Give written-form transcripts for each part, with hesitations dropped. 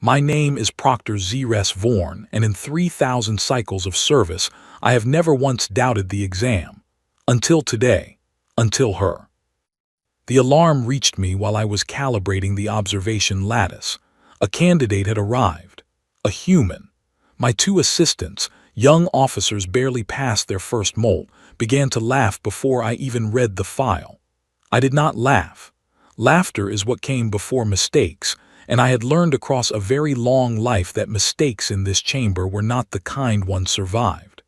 My name is Proctor Zres Vorn, and in 3,000 cycles of service, I have never once doubted the exam. Until today. Until her. The alarm reached me while I was calibrating the observation lattice. A candidate had arrived. A human. My two assistants, young officers barely past their first molt, began to laugh before I even read the file. I did not laugh. Laughter is what came before mistakes, and I had learned across a very long life that mistakes in this chamber were not the kind one survived.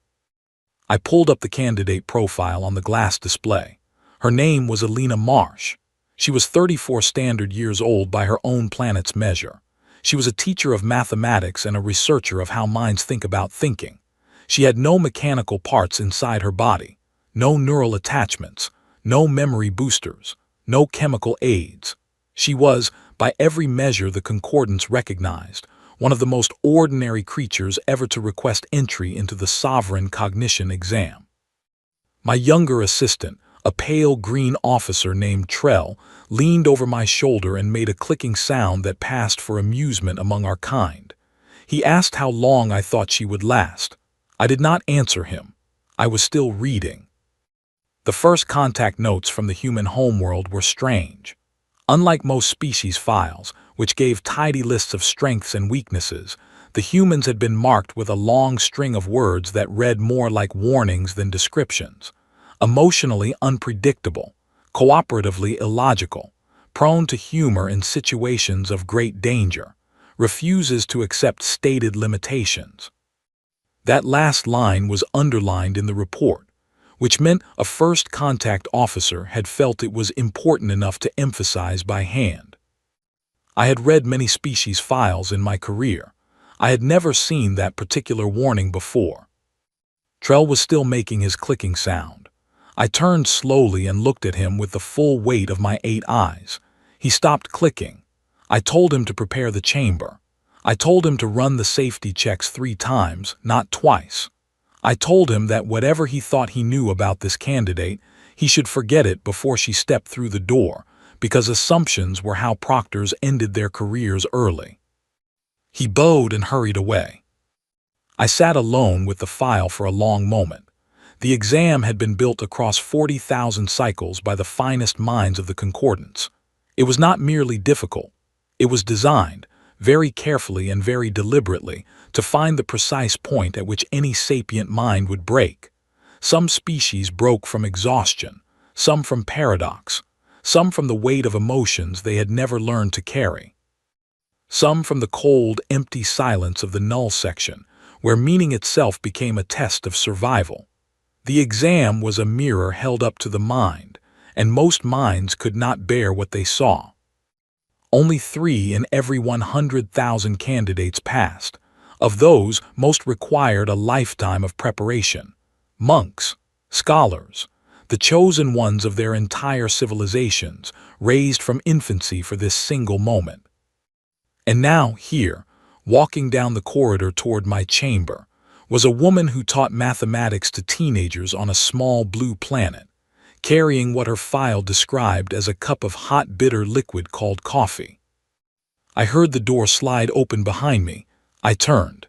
I pulled up the candidate profile on the glass display. Her name was Alina Marsh. She was 34 standard years old by her own planet's measure. She was a teacher of mathematics and a researcher of how minds think about thinking. She had no mechanical parts inside her body, no neural attachments, no memory boosters, no chemical aids. She was, by every measure the concordance recognized, one of the most ordinary creatures ever to request entry into the sovereign cognition exam. My younger assistant, a pale green officer named Trell, leaned over my shoulder and made a clicking sound that passed for amusement among our kind. He asked how long I thought she would last. I did not answer him. I was still reading. The first contact notes from the human homeworld were strange. Unlike most species files, which gave tidy lists of strengths and weaknesses, the humans had been marked with a long string of words that read more like warnings than descriptions. Emotionally unpredictable, cooperatively illogical, prone to humor in situations of great danger, refuses to accept stated limitations. That last line was underlined in the report, which meant a first contact officer had felt it was important enough to emphasize by hand. I had read many species files in my career. I had never seen that particular warning before. Trell was still making his clicking sound. I turned slowly and looked at him with the full weight of my 8 eyes. He stopped clicking. I told him to prepare the chamber. I told him to run the safety checks 3 times, not twice. I told him that whatever he thought he knew about this candidate, he should forget it before she stepped through the door, because assumptions were how proctors ended their careers early. He bowed and hurried away. I sat alone with the file for a long moment. The exam had been built across 40,000 cycles by the finest minds of the concordance. It was not merely difficult. It was designed, very carefully and very deliberately, to find the precise point at which any sapient mind would break. Some species broke from exhaustion, some from paradox, some from the weight of emotions they had never learned to carry. Some from the cold, empty silence of the null section, where meaning itself became a test of survival. The exam was a mirror held up to the mind, and most minds could not bear what they saw. Only 3 in every 100,000 candidates passed. Of those, most required a lifetime of preparation. Monks, scholars, the chosen ones of their entire civilizations, raised from infancy for this single moment. And now, here, walking down the corridor toward my chamber, was a woman who taught mathematics to teenagers on a small blue planet, carrying what her file described as a cup of hot bitter liquid called coffee. I heard the door slide open behind me. I turned.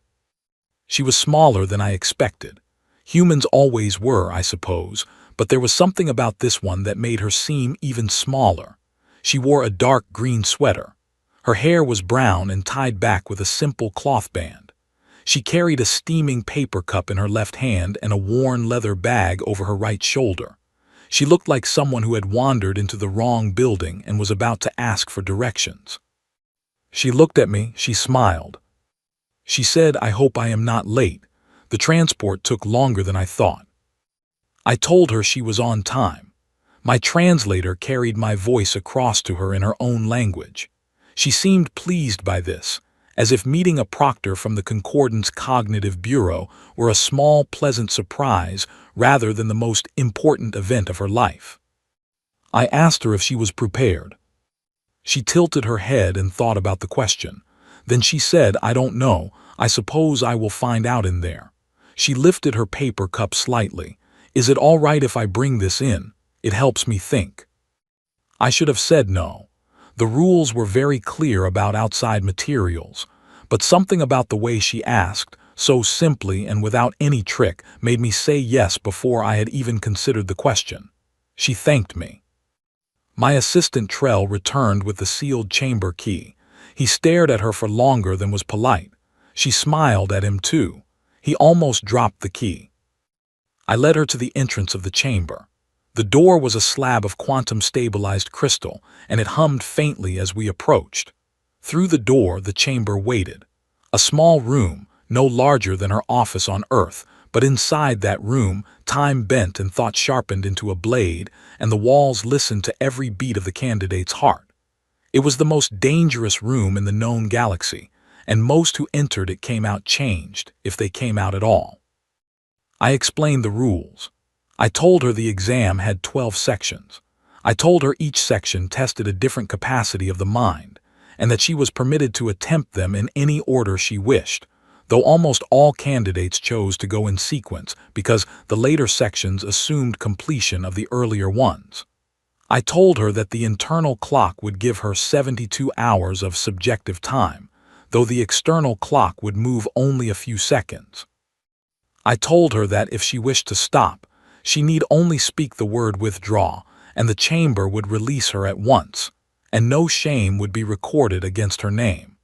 She was smaller than I expected. Humans always were, I suppose, but there was something about this one that made her seem even smaller. She wore a dark green sweater. Her hair was brown and tied back with a simple cloth band. She carried a steaming paper cup in her left hand and a worn leather bag over her right shoulder. She looked like someone who had wandered into the wrong building and was about to ask for directions. She looked at me, she smiled. She said, "I hope I am not late. The transport took longer than I thought." I told her she was on time. My translator carried my voice across to her in her own language. She seemed pleased by this, as if meeting a proctor from the Concordance Cognitive Bureau were a small, pleasant surprise rather than the most important event of her life. I asked her if she was prepared. She tilted her head and thought about the question. Then she said, "I don't know. I suppose I will find out in there." She lifted her paper cup slightly. "Is it all right if I bring this in? It helps me think." I should have said no. The rules were very clear about outside materials, But something about the way she asked, so simply and without any trick, made me say yes before I had even considered the question. She thanked me. My assistant Trell returned with the sealed chamber key. He stared at her for longer than was polite. She smiled at him too. He almost dropped the key. I led her to the entrance of the chamber. The door was a slab of quantum-stabilized crystal, and it hummed faintly as we approached. Through the door, the chamber waited. A small room, no larger than her office on Earth, but inside that room, time bent and thought sharpened into a blade, and the walls listened to every beat of the candidate's heart. It was the most dangerous room in the known galaxy, and most who entered it came out changed, if they came out at all. I explained the rules. I told her the exam had 12 sections. I told her each section tested a different capacity of the mind, and that she was permitted to attempt them in any order she wished, though almost all candidates chose to go in sequence because the later sections assumed completion of the earlier ones. I told her that the internal clock would give her 72 hours of subjective time, though the external clock would move only a few seconds. I told her that if she wished to stop, she need only speak the word withdraw, and the chamber would release her at once, and no shame would be recorded against her name.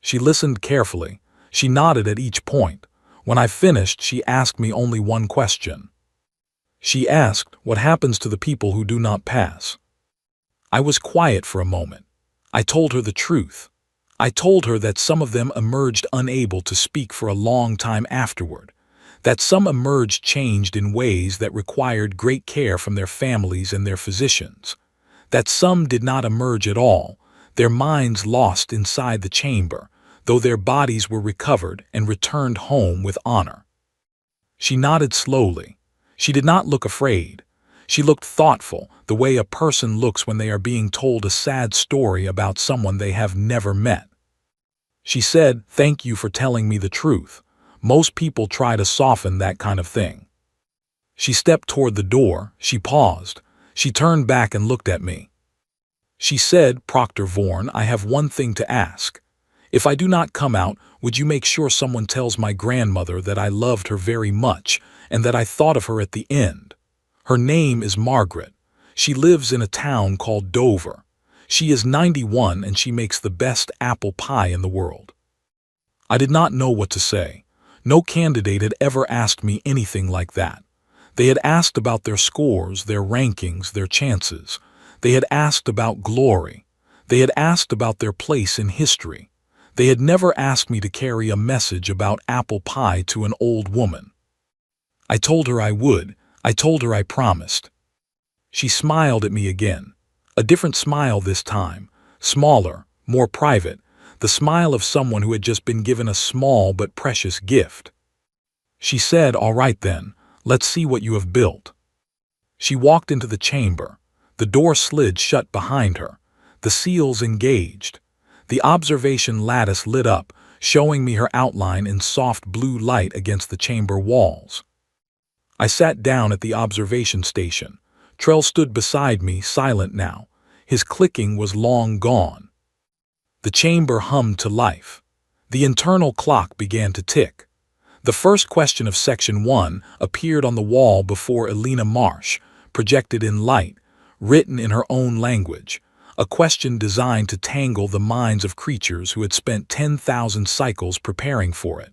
She listened carefully. She nodded at each point. When I finished, she asked me only one question. She asked, "What happens to the people who do not pass?" I was quiet for a moment. I told her the truth. I told her that some of them emerged unable to speak for a long time afterward, that some emerged changed in ways that required great care from their families and their physicians, that some did not emerge at all, their minds lost inside the chamber, though their bodies were recovered and returned home with honor. She nodded slowly. She did not look afraid. She looked thoughtful, the way a person looks when they are being told a sad story about someone they have never met. She said, "Thank you for telling me the truth. Most people try to soften that kind of thing." She stepped toward the door. She paused. She turned back and looked at me. She said, "Proctor Vorn, I have one thing to ask. If I do not come out, would you make sure someone tells my grandmother that I loved her very much and that I thought of her at the end? Her name is Margaret. She lives in a town called Dover. She is 91 and she makes the best apple pie in the world." I did not know what to say. No candidate had ever asked me anything like that. They had asked about their scores, their rankings, their chances. They had asked about glory. They had asked about their place in history. They had never asked me to carry a message about apple pie to an old woman. I told her I would. I told her I promised. She smiled at me again. A different smile this time, smaller, more private, the smile of someone who had just been given a small but precious gift. She said, "All right then, let's see what you have built." She walked into the chamber. The door slid shut behind her. The seals engaged. The observation lattice lit up, showing me her outline in soft blue light against the chamber walls. I sat down at the observation station. Trell stood beside me, silent now. His clicking was long gone. The chamber hummed to life. The internal clock began to tick. The first question of Section 1 appeared on the wall before Elena Marsh, projected in light, written in her own language, a question designed to tangle the minds of creatures who had spent 10,000 cycles preparing for it.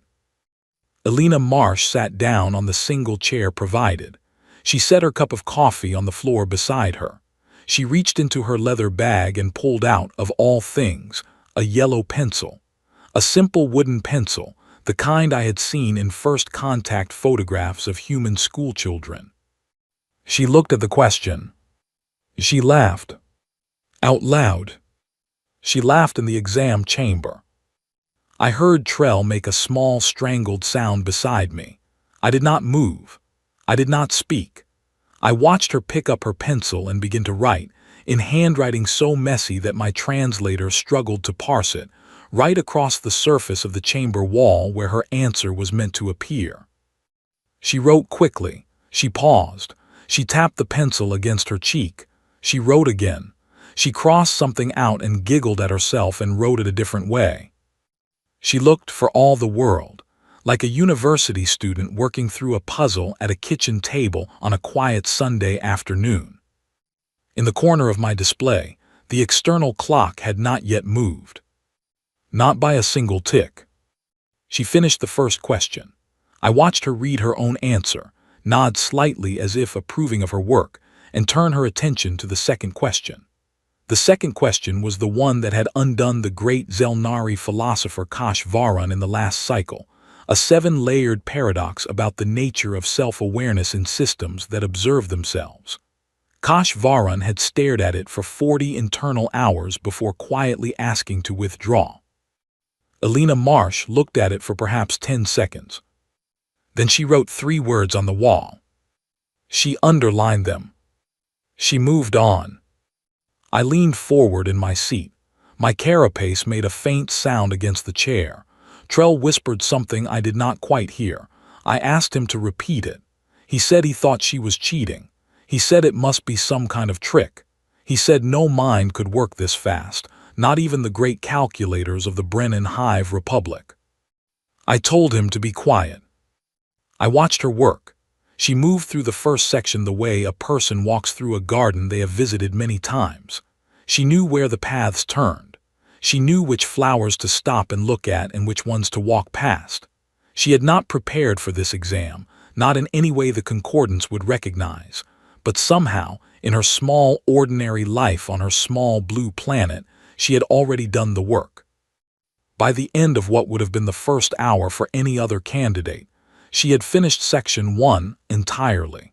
Elena Marsh sat down on the single chair provided. She set her cup of coffee on the floor beside her. She reached into her leather bag and pulled out, of all things, a yellow pencil. A simple wooden pencil, the kind I had seen in first contact photographs of human schoolchildren. She looked at the question. She laughed. Out loud. She laughed in the exam chamber. I heard Trell make a small strangled sound beside me. I did not move. I did not speak. I watched her pick up her pencil and begin to write, in handwriting so messy that my translator struggled to parse it, right across the surface of the chamber wall where her answer was meant to appear. She wrote quickly. She paused. She tapped the pencil against her cheek. She wrote again. She crossed something out and giggled at herself and wrote it a different way. She looked, for all the world, like a university student working through a puzzle at a kitchen table on a quiet Sunday afternoon. In the corner of my display, the external clock had not yet moved. Not by a single tick. She finished the first question. I watched her read her own answer, nod slightly as if approving of her work, and turn her attention to the second question. The second question was the one that had undone the great Zelnari philosopher Kashvarun in the last cycle, a 7-layered paradox about the nature of self-awareness in systems that observe themselves. Kashvarun had stared at it for 40 internal hours before quietly asking to withdraw. Elena Marsh looked at it for perhaps 10 seconds. Then she wrote 3 words on the wall. She underlined them. She moved on. I leaned forward in my seat. My carapace made a faint sound against the chair. Trell whispered something I did not quite hear. I asked him to repeat it. He said he thought she was cheating. He said it must be some kind of trick. He said no mind could work this fast, not even the great calculators of the Brennan Hive Republic. I told him to be quiet. I watched her work. She moved through the first section the way a person walks through a garden they have visited many times. She knew where the paths turned. She knew which flowers to stop and look at and which ones to walk past. She had not prepared for this exam, not in any way the concordance would recognize, but somehow, in her small, ordinary life on her small blue planet, she had already done the work. By the end of what would have been the first hour for any other candidate, she had finished Section 1 entirely.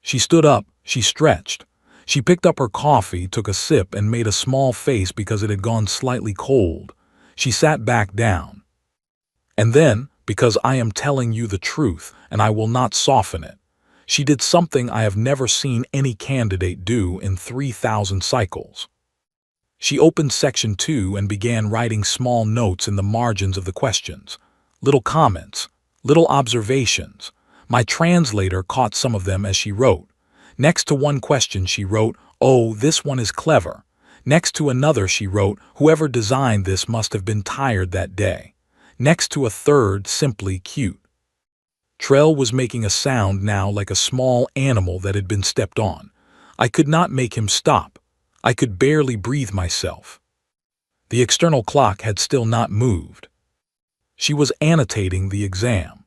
She stood up, she stretched. She picked up her coffee, took a sip, and made a small face because it had gone slightly cold. She sat back down. And then, because I am telling you the truth, and I will not soften it, she did something I have never seen any candidate do in 3,000 cycles. She opened Section 2 and began writing small notes in the margins of the questions, little comments, little observations. My translator caught some of them as she wrote. Next to one question she wrote, "Oh, this one is clever." Next to another she wrote, "Whoever designed this must have been tired that day." Next to a third, simply cute. Trell was making a sound now like a small animal that had been stepped on. I could not make him stop. I could barely breathe myself. The external clock had still not moved. She was annotating the exam.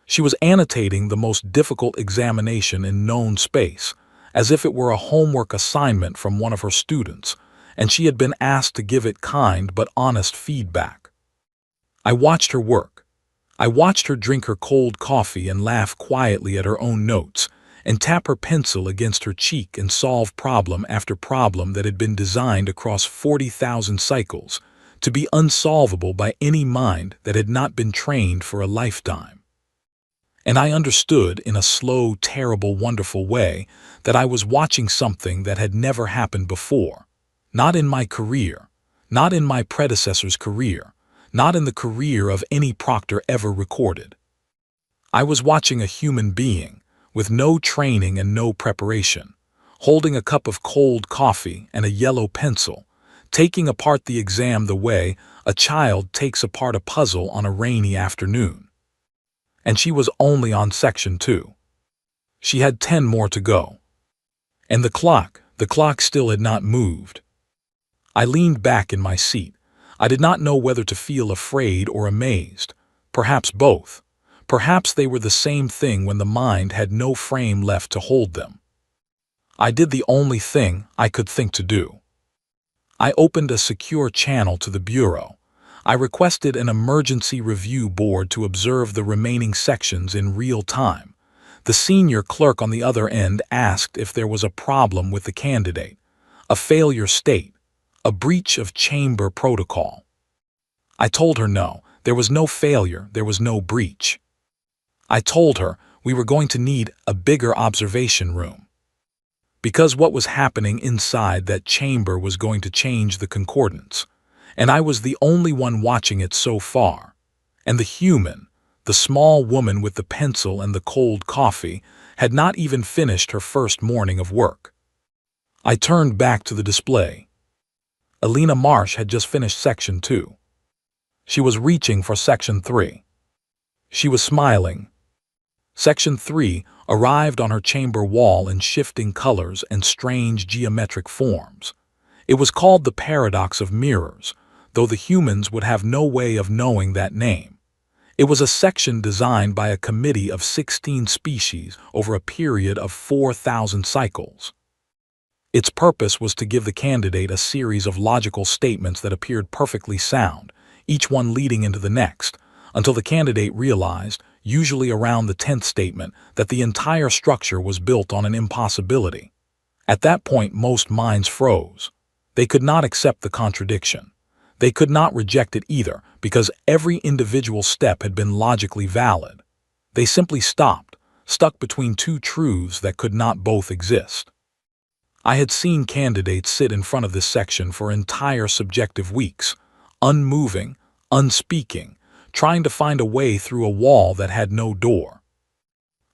She was annotating the most difficult examination in known space, as if it were a homework assignment from one of her students, and she had been asked to give it kind but honest feedback. I watched her work. I watched her drink her cold coffee and laugh quietly at her own notes, and tap her pencil against her cheek and solve problem after problem that had been designed across 40,000 cycles, to be unsolvable by any mind that had not been trained for a lifetime. And I understood in a slow, terrible, wonderful way that I was watching something that had never happened before, not in my career, not in my predecessor's career, not in the career of any proctor ever recorded. I was watching a human being, with no training and no preparation, holding a cup of cold coffee and a yellow pencil, taking apart the exam the way a child takes apart a puzzle on a rainy afternoon. And she was only on Section 2. She had 10 more to go. And the clock still had not moved. I leaned back in my seat. I did not know whether to feel afraid or amazed. Perhaps both. Perhaps they were the same thing when the mind had no frame left to hold them. I did the only thing I could think to do. I opened a secure channel to the Bureau. I requested an emergency review board to observe the remaining sections in real time. The senior clerk on the other end asked if there was a problem with the candidate, a failure state, a breach of chamber protocol. I told her no, there was no failure, there was no breach. I told her we were going to need a bigger observation room, because what was happening inside that chamber was going to change the concordance, and I was the only one watching it so far, and the human, the small woman with the pencil and the cold coffee, had not even finished her first morning of work. I turned back to the display. Elena Marsh had just finished Section 2. She was reaching for Section 3. She was smiling. Section 3 arrived on her chamber wall in shifting colors and strange geometric forms. It was called the paradox of mirrors, though the humans would have no way of knowing that name. It was a section designed by a committee of 16 species over a period of 4,000 cycles. Its purpose was to give the candidate a series of logical statements that appeared perfectly sound, each one leading into the next, until the candidate realized, usually around the 10th statement, that the entire structure was built on an impossibility. At that point, most minds froze. They could not accept the contradiction. They could not reject it either, because every individual step had been logically valid. They simply stopped, stuck between two truths that could not both exist. I had seen candidates sit in front of this section for entire subjective weeks, unmoving, unspeaking, trying to find a way through a wall that had no door.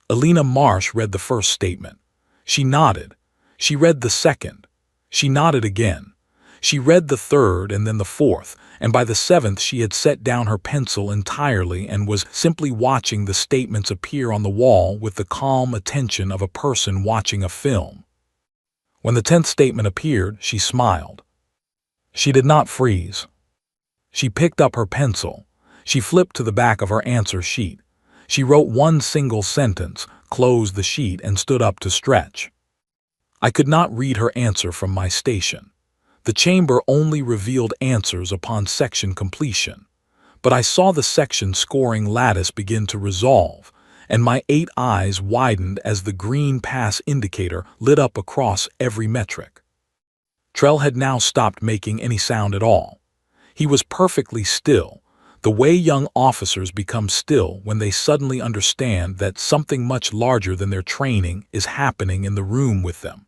Alina Marsh read the first statement. She nodded. She read the second. She nodded again. She read the third and then the fourth, and by the seventh she had set down her pencil entirely and was simply watching the statements appear on the wall with the calm attention of a person watching a film. When the 10th statement appeared, she smiled. She did not freeze. She picked up her pencil. She flipped to the back of her answer sheet. She wrote one single sentence, closed the sheet, and stood up to stretch. I could not read her answer from my station. The chamber only revealed answers upon section completion. But I saw the section scoring lattice begin to resolve, and my 8 eyes widened as the green pass indicator lit up across every metric. Trell had now stopped making any sound at all. He was perfectly still, the way young officers become still when they suddenly understand that something much larger than their training is happening in the room with them.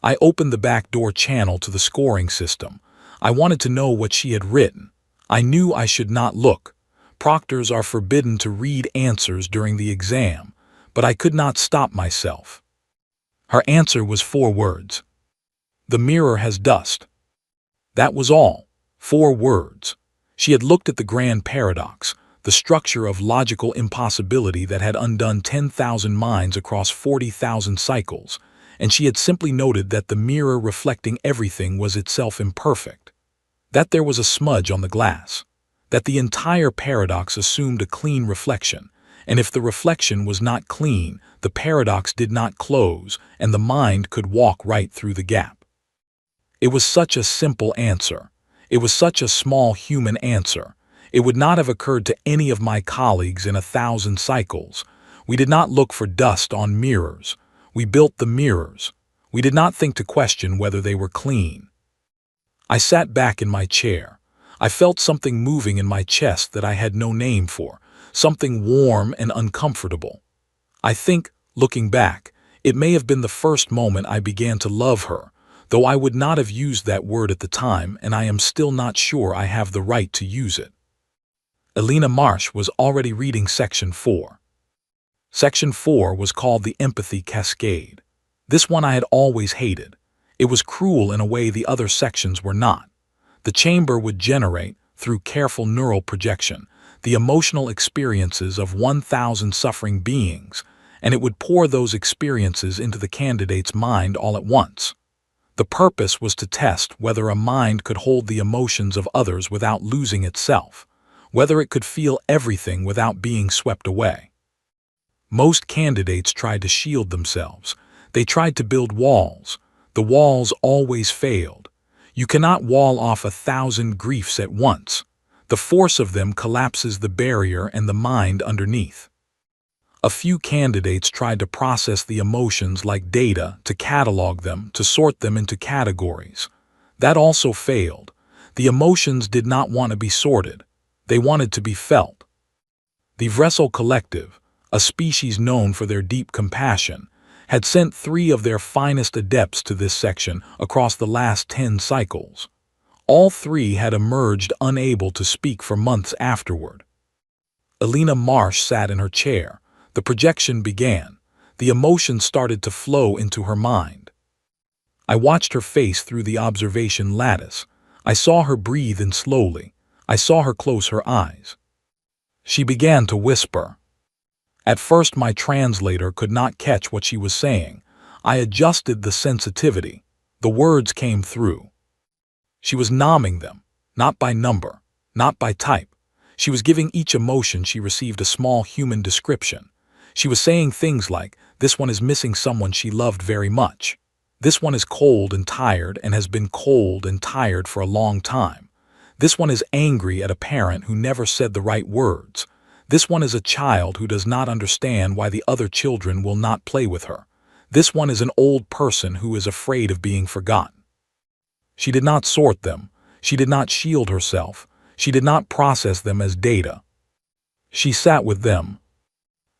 I opened the backdoor channel to the scoring system. I wanted to know what she had written. I knew I should not look. Proctors are forbidden to read answers during the exam, but I could not stop myself. Her answer was 4 words. The mirror has dust. That was all. 4 words. She had looked at the grand paradox, the structure of logical impossibility that had undone 10,000 minds across 40,000 cycles, and she had simply noted that the mirror reflecting everything was itself imperfect, that there was a smudge on the glass, that the entire paradox assumed a clean reflection, and if the reflection was not clean, the paradox did not close, and the mind could walk right through the gap. It was such a simple answer. It was such a small human answer. It would not have occurred to any of my colleagues in 1,000 cycles. We did not look for dust on mirrors. We built the mirrors. We did not think to question whether they were clean. I sat back in my chair. I felt something moving in my chest that I had no name for, something warm and uncomfortable. I think, looking back, it may have been the first moment I began to love her, though I would not have used that word at the time, and I am still not sure I have the right to use it. Alina Marsh was already reading Section 4. Section 4 was called the Empathy Cascade. This one I had always hated. It was cruel in a way the other sections were not. The chamber would generate, through careful neural projection, the emotional experiences of 1,000 suffering beings, and it would pour those experiences into the candidate's mind all at once. The purpose was to test whether a mind could hold the emotions of others without losing itself, whether it could feel everything without being swept away. Most candidates tried to shield themselves. They tried to build walls. The walls always failed. You cannot wall off 1,000 griefs at once. The force of them collapses the barrier and the mind underneath. A few candidates tried to process the emotions like data, to catalog them, to sort them into categories. That also failed. The emotions did not want to be sorted. They wanted to be felt. The Vressel Collective, a species known for their deep compassion, had sent 3 of their finest adepts to this section across the last 10 cycles. All 3 had emerged unable to speak for months afterward. Alina Marsh sat in her chair. The projection began. The emotions started to flow into her mind. I watched her face through the observation lattice. I saw her breathe in slowly. I saw her close her eyes. She began to whisper. At first my translator could not catch what she was saying. I adjusted the sensitivity. The words came through. She was nomming them, not by number, not by type. She was giving each emotion she received a small human description. She was saying things like, "This one is missing someone she loved very much. This one is cold and tired and has been cold and tired for a long time. This one is angry at a parent who never said the right words. This one is a child who does not understand why the other children will not play with her. This one is an old person who is afraid of being forgotten." She did not sort them. She did not shield herself. She did not process them as data. She sat with them.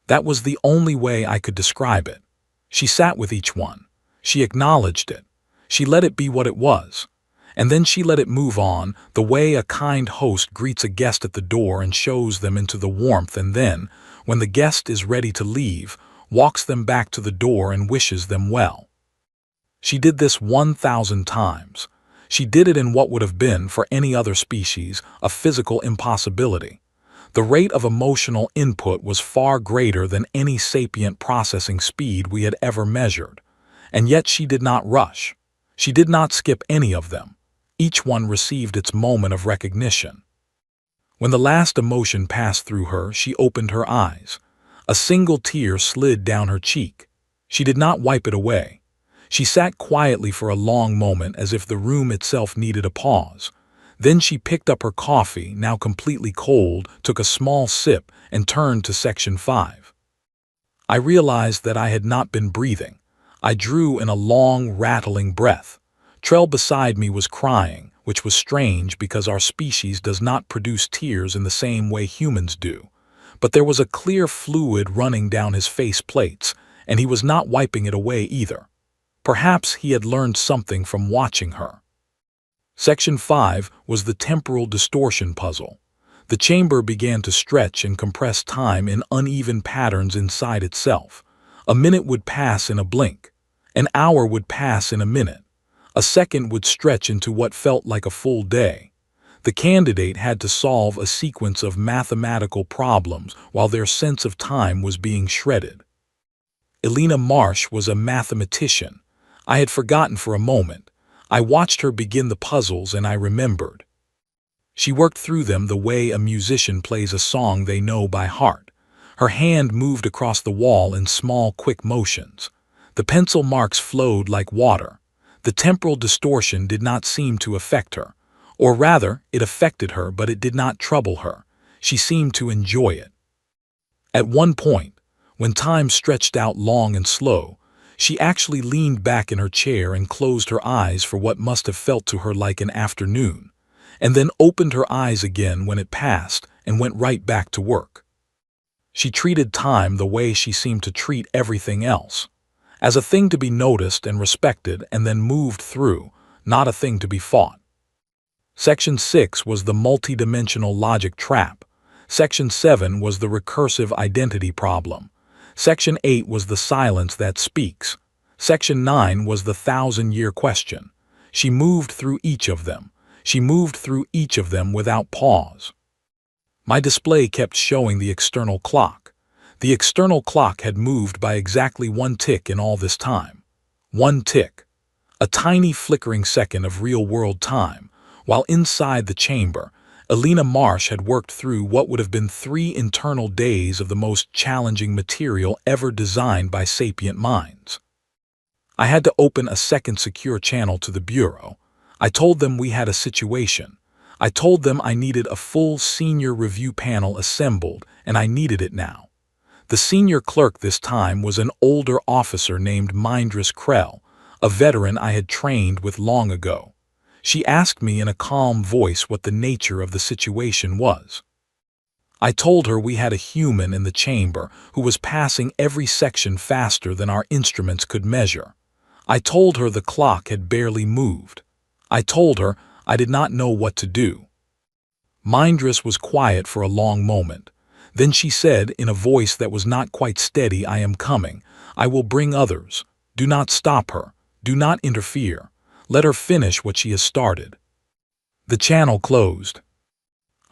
That was the only way I could describe it. She sat with each one. She acknowledged it. She let it be what it was. And then she let it move on, the way a kind host greets a guest at the door and shows them into the warmth, and then, when the guest is ready to leave, walks them back to the door and wishes them well. She did this 1,000 times. She did it in what would have been, for any other species, a physical impossibility. The rate of emotional input was far greater than any sapient processing speed we had ever measured. And yet she did not rush. She did not skip any of them. Each one received its moment of recognition. When the last emotion passed through her, she opened her eyes. A single tear slid down her cheek. She did not wipe it away. She sat quietly for a long moment, as if the room itself needed a pause. Then she picked up her coffee, now completely cold, took a small sip, and turned to Section 5. I realized that I had not been breathing. I drew in a long, rattling breath. Trell beside me was crying, which was strange because our species does not produce tears in the same way humans do. But there was a clear fluid running down his face plates, and he was not wiping it away either. Perhaps he had learned something from watching her. Section 5 was the temporal distortion puzzle. The chamber began to stretch and compress time in uneven patterns inside itself. A minute would pass in a blink. An hour would pass in a minute. A second would stretch into what felt like a full day. The candidate had to solve a sequence of mathematical problems while their sense of time was being shredded. Elena Marsh was a mathematician. I had forgotten for a moment. I watched her begin the puzzles and I remembered. She worked through them the way a musician plays a song they know by heart. Her hand moved across the wall in small, quick motions. The pencil marks flowed like water. The temporal distortion did not seem to affect her. Or rather, it affected her, but it did not trouble her. She seemed to enjoy it. At one point, when time stretched out long and slow, she actually leaned back in her chair and closed her eyes for what must have felt to her like an afternoon, and then opened her eyes again when it passed and went right back to work. She treated time the way she seemed to treat everything else, as a thing to be noticed and respected and then moved through, not a thing to be fought. Section 6 was the multidimensional logic trap. Section 7 was the recursive identity problem. Section 8 was the silence that speaks. Section 9 was the 1,000-year question. She moved through each of them. She moved through each of them without pause. My display kept showing the external clock. The external clock had moved by exactly 1 tick in all this time. 1 tick. A tiny flickering second of real-world time, while inside the chamber, Elena Marsh had worked through what would have been 3 internal days of the most challenging material ever designed by sapient minds. I had to open a second secure channel to the bureau. I told them we had a situation. I told them I needed a full senior review panel assembled, and I needed it now. The senior clerk this time was an older officer named Mindris Krell, a veteran I had trained with long ago. She asked me in a calm voice what the nature of the situation was. I told her we had a human in the chamber who was passing every section faster than our instruments could measure. I told her the clock had barely moved. I told her I did not know what to do. Mindris was quiet for a long moment. Then she said in a voice that was not quite steady, "I am coming. I will bring others. Do not stop her. Do not interfere. Let her finish what she has started." The channel closed.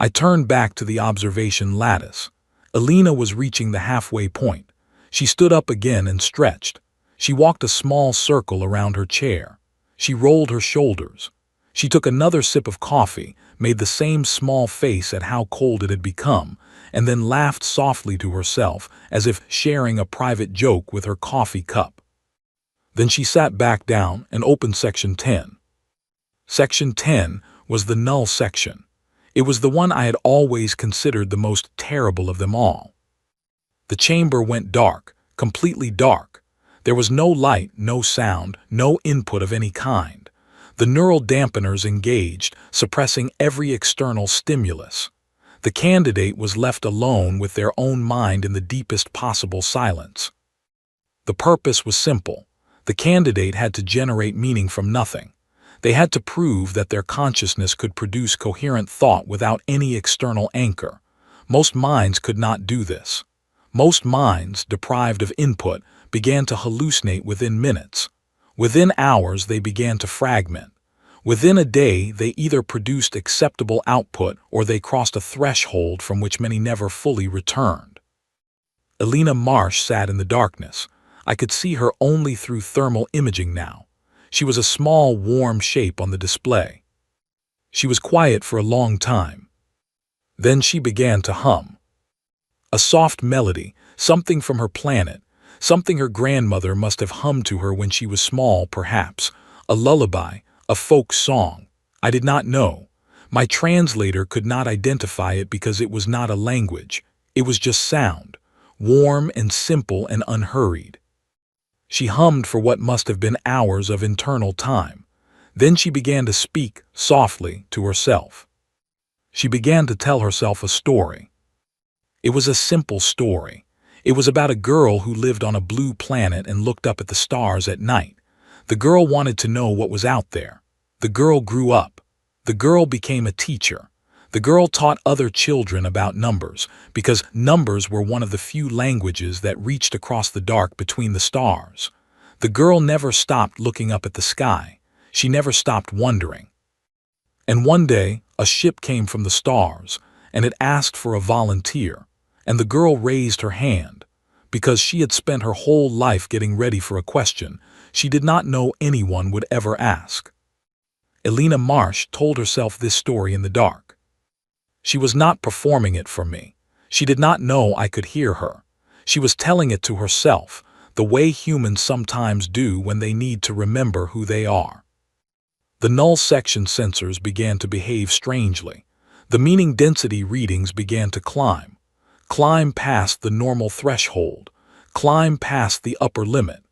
I turned back to the observation lattice. Alina was reaching the halfway point. She stood up again and stretched. She walked a small circle around her chair. She rolled her shoulders. She took another sip of coffee, made the same small face at how cold it had become, and then laughed softly to herself as if sharing a private joke with her coffee cup. Then she sat back down and opened Section 10. Section 10 was the null section. It was the one I had always considered the most terrible of them all. The chamber went dark, completely dark. There was no light, no sound, no input of any kind. The neural dampeners engaged, suppressing every external stimulus. The candidate was left alone with their own mind in the deepest possible silence. The purpose was simple. The candidate had to generate meaning from nothing. They had to prove that their consciousness could produce coherent thought without any external anchor. Most minds could not do this. Most minds, deprived of input, began to hallucinate within minutes. Within hours, they began to fragment. Within a day, they either produced acceptable output or they crossed a threshold from which many never fully returned. Alina Marsh sat in the darkness. I could see her only through thermal imaging now. She was a small, warm shape on the display. She was quiet for a long time. Then she began to hum. A soft melody, something from her planet, something her grandmother must have hummed to her when she was small, perhaps. A lullaby, a folk song. I did not know. My translator could not identify it because it was not a language. It was just sound, warm and simple and unhurried. She hummed for what must have been hours of internal time. Then she began to speak, softly, to herself. She began to tell herself a story. It was a simple story. It was about a girl who lived on a blue planet and looked up at the stars at night. The girl wanted to know what was out there. The girl grew up. The girl became a teacher. The girl taught other children about numbers, because numbers were one of the few languages that reached across the dark between the stars. The girl never stopped looking up at the sky. She never stopped wondering. And one day, a ship came from the stars, and it asked for a volunteer, and the girl raised her hand. Because she had spent her whole life getting ready for a question she did not know anyone would ever ask. Alina Marsh told herself this story in the dark. She was not performing it for me. She did not know I could hear her. She was telling it to herself, the way humans sometimes do when they need to remember who they are. The null section sensors began to behave strangely. The meaning density readings began to climb past the normal threshold, climb past the upper limit,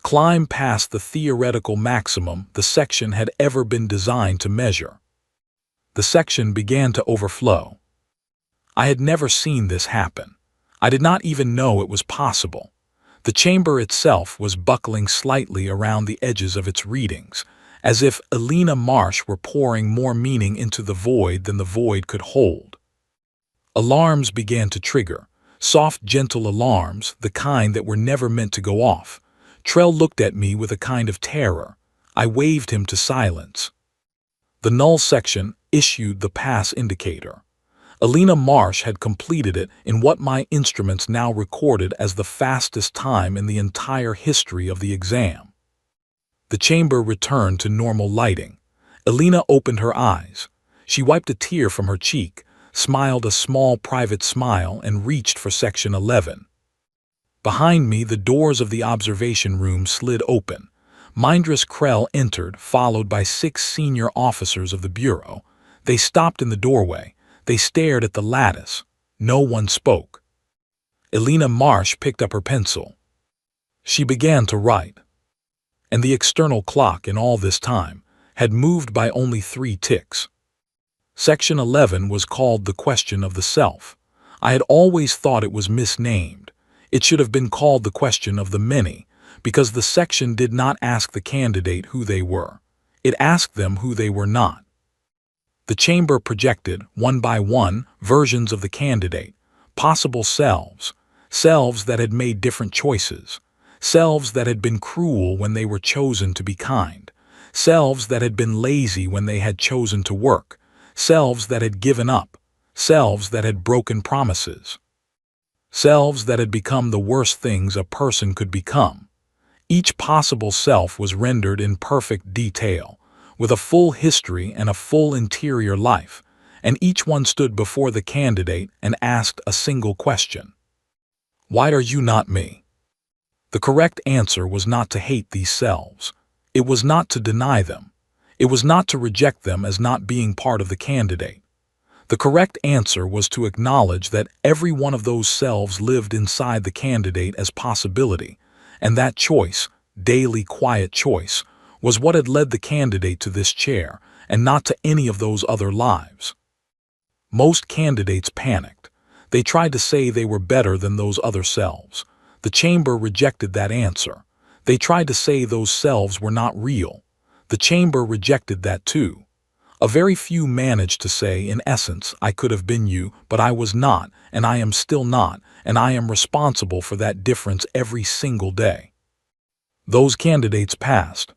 climb past the theoretical maximum the section had ever been designed to measure. The section began to overflow. I had never seen this happen. I did not even know it was possible. The chamber itself was buckling slightly around the edges of its readings, as if Alina Marsh were pouring more meaning into the void than the void could hold. Alarms began to trigger, soft, gentle alarms, the kind that were never meant to go off. Trell looked at me with a kind of terror. I waved him to silence. The null section issued the pass indicator. Alina Marsh had completed it in what my instruments now recorded as the fastest time in the entire history of the exam. The chamber returned to normal lighting. Alina opened her eyes. She wiped a tear from her cheek, smiled a small private smile, and reached for Section 11. Behind me, the doors of the observation room slid open. Mindress Krell entered, followed by 6 senior officers of the Bureau. They stopped in the doorway. They stared at the lattice. No one spoke. Alina Marsh picked up her pencil. She began to write. And the external clock in all this time had moved by only 3 ticks. Section 11 was called the question of the self. I had always thought it was misnamed. It should have been called the question of the many, because the section did not ask the candidate who they were. It asked them who they were not. The chamber projected, one by one, versions of the candidate, possible selves, selves that had made different choices, selves that had been cruel when they were chosen to be kind, selves that had been lazy when they had chosen to work, selves that had given up, selves that had broken promises, selves that had become the worst things a person could become. Each possible self was rendered in perfect detail, with a full history and a full interior life, and each one stood before the candidate and asked a single question. Why are you not me? The correct answer was not to hate these selves. It was not to deny them. It was not to reject them as not being part of the candidate. The correct answer was to acknowledge that every one of those selves lived inside the candidate as possibility, and that choice, daily quiet choice, was what had led the candidate to this chair, and not to any of those other lives. Most candidates panicked. They tried to say they were better than those other selves. The chamber rejected that answer. They tried to say those selves were not real. The chamber rejected that too. A very few managed to say, in essence, I could have been you, but I was not, and I am still not, and I am responsible for that difference every single day. Those candidates passed.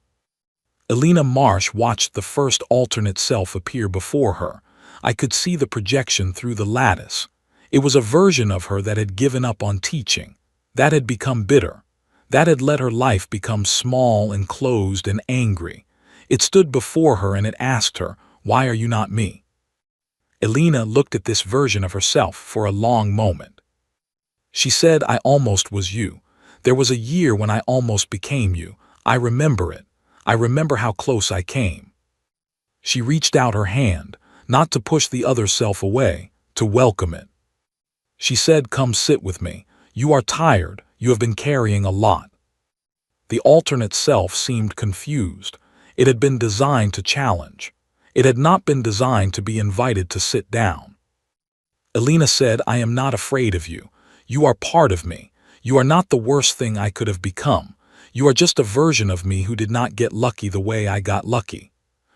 Elena Marsh watched the first alternate self appear before her. I could see the projection through the lattice. It was a version of her that had given up on teaching, that had become bitter, that had let her life become small and closed and angry. It stood before her and it asked her, "Why are you not me?" Elena looked at this version of herself for a long moment. She said, "I almost was you. There was a year when I almost became you. I remember it. I remember how close I came." She reached out her hand, not to push the other self away, to welcome it. She said, "Come sit with me. You are tired. You have been carrying a lot." The alternate self seemed confused. It had been designed to challenge. It had not been designed to be invited to sit down. Elena said, "I am not afraid of you. You are part of me. You are not the worst thing I could have become. You are just a version of me who did not get lucky the way I got lucky,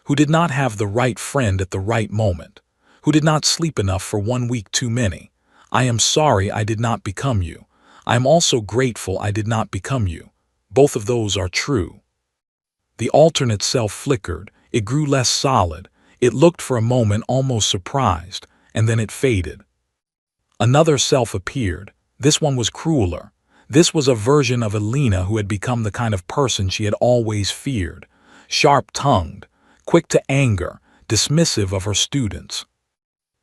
who did not have the right friend at the right moment, who did not sleep enough for 1 week too many. I am sorry I did not become you. I am also grateful I did not become you. Both of those are true." The alternate self flickered. It grew less solid. It looked for a moment almost surprised, and then it faded. Another self appeared. This one was crueler. This was a version of Elena who had become the kind of person she had always feared. Sharp-tongued, quick to anger, dismissive of her students.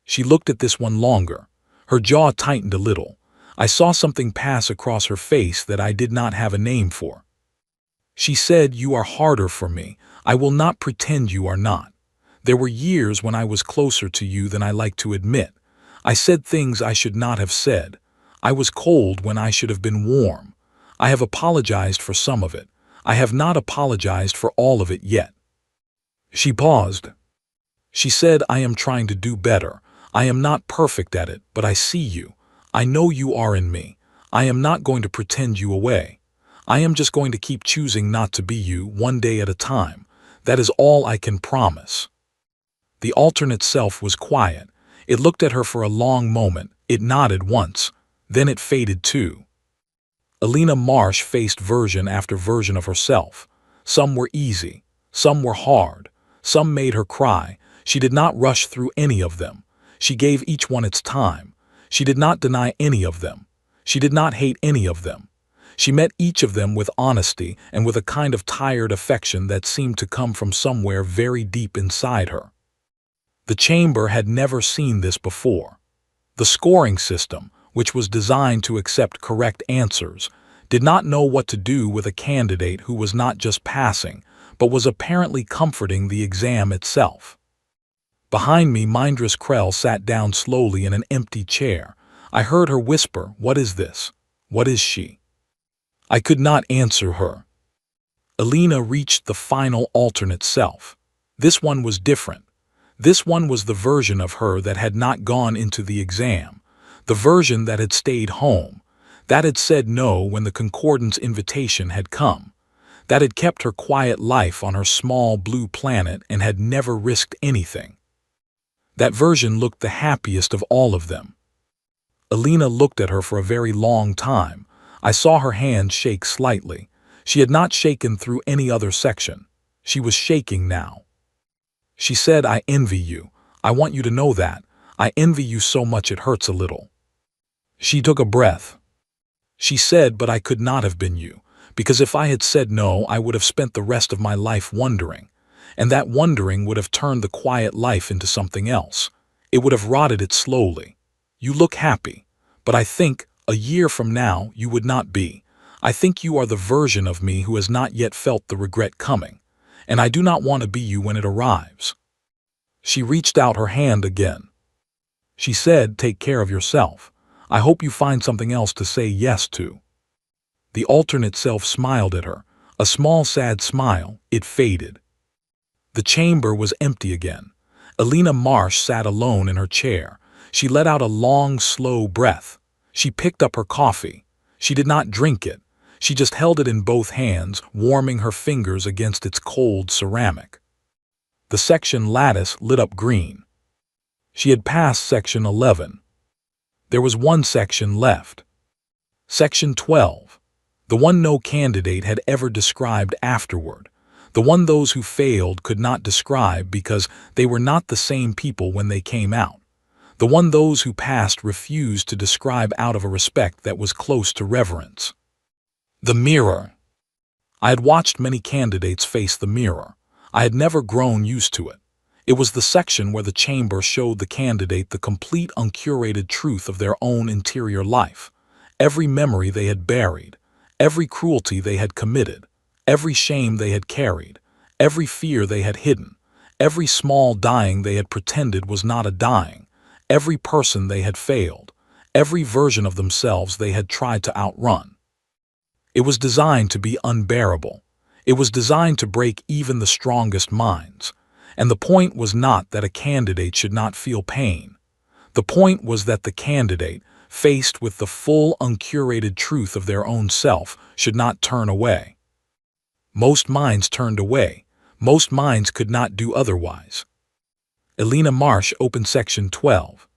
She looked at this one longer. Her jaw tightened a little. I saw something pass across her face that I did not have a name for. She said, "You are harder for me. I will not pretend you are not. There were years when I was closer to you than I like to admit. I said things I should not have said. I was cold when I should have been warm. I have apologized for some of it. I have not apologized for all of it yet." She paused. She said, "I am trying to do better. I am not perfect at it, but I see you. I know you are in me. I am not going to pretend you away. I am just going to keep choosing not to be you, one day at a time. That is all I can promise." The alternate self was quiet. It looked at her for a long moment. It nodded once. Then it faded too. Elena Marsh faced version after version of herself. Some were easy. Some were hard. Some made her cry. She did not rush through any of them. She gave each one its time. She did not deny any of them. She did not hate any of them. She met each of them with honesty and with a kind of tired affection that seemed to come from somewhere very deep inside her. The chamber had never seen this before. The scoring system, which was designed to accept correct answers, did not know what to do with a candidate who was not just passing, but was apparently comforting the exam itself. Behind me, Mindress Krell sat down slowly in an empty chair. I heard her whisper, "What is this? What is she?" I could not answer her. Elena reached the final alternate self. This one was different. This one was the version of her that had not gone into the exam, the version that had stayed home, that had said no when the concordance invitation had come, that had kept her quiet life on her small blue planet and had never risked anything. That version looked the happiest of all of them. Elena looked at her for a very long time. I saw her hand shake slightly. She had not shaken through any other section. She was shaking now. She said, "I envy you. I want you to know that. I envy you so much it hurts a little." She took a breath. She said, "But I could not have been you, because if I had said no, I would have spent the rest of my life wondering, and that wondering would have turned the quiet life into something else. It would have rotted it slowly. You look happy, but I think, a year from now, you would not be. I think you are the version of me who has not yet felt the regret coming, and I do not want to be you when it arrives." She reached out her hand again. She said, "Take care of yourself. I hope you find something else to say yes to." The alternate self smiled at her, a small sad smile. It faded. The chamber was empty again. Elena Marsh sat alone in her chair. She let out a long, slow breath. She picked up her coffee. She did not drink it. She just held it in both hands, warming her fingers against its cold ceramic. The section lattice lit up green. She had passed section 11. There was one section left. Section 12. The one no candidate had ever described afterward. The one those who failed could not describe because they were not the same people when they came out. The one those who passed refused to describe out of a respect that was close to reverence. The mirror. I had watched many candidates face the mirror. I had never grown used to it. It was the section where the chamber showed the candidate the complete uncurated truth of their own interior life. Every memory they had buried, every cruelty they had committed, every shame they had carried, every fear they had hidden, every small dying they had pretended was not a dying, every person they had failed, every version of themselves they had tried to outrun. It was designed to be unbearable. It was designed to break even the strongest minds. And the point was not that a candidate should not feel pain. The point was that the candidate, faced with the full uncurated truth of their own self, should not turn away. Most minds turned away. Most minds could not do otherwise. Elena Marsh opened section 12.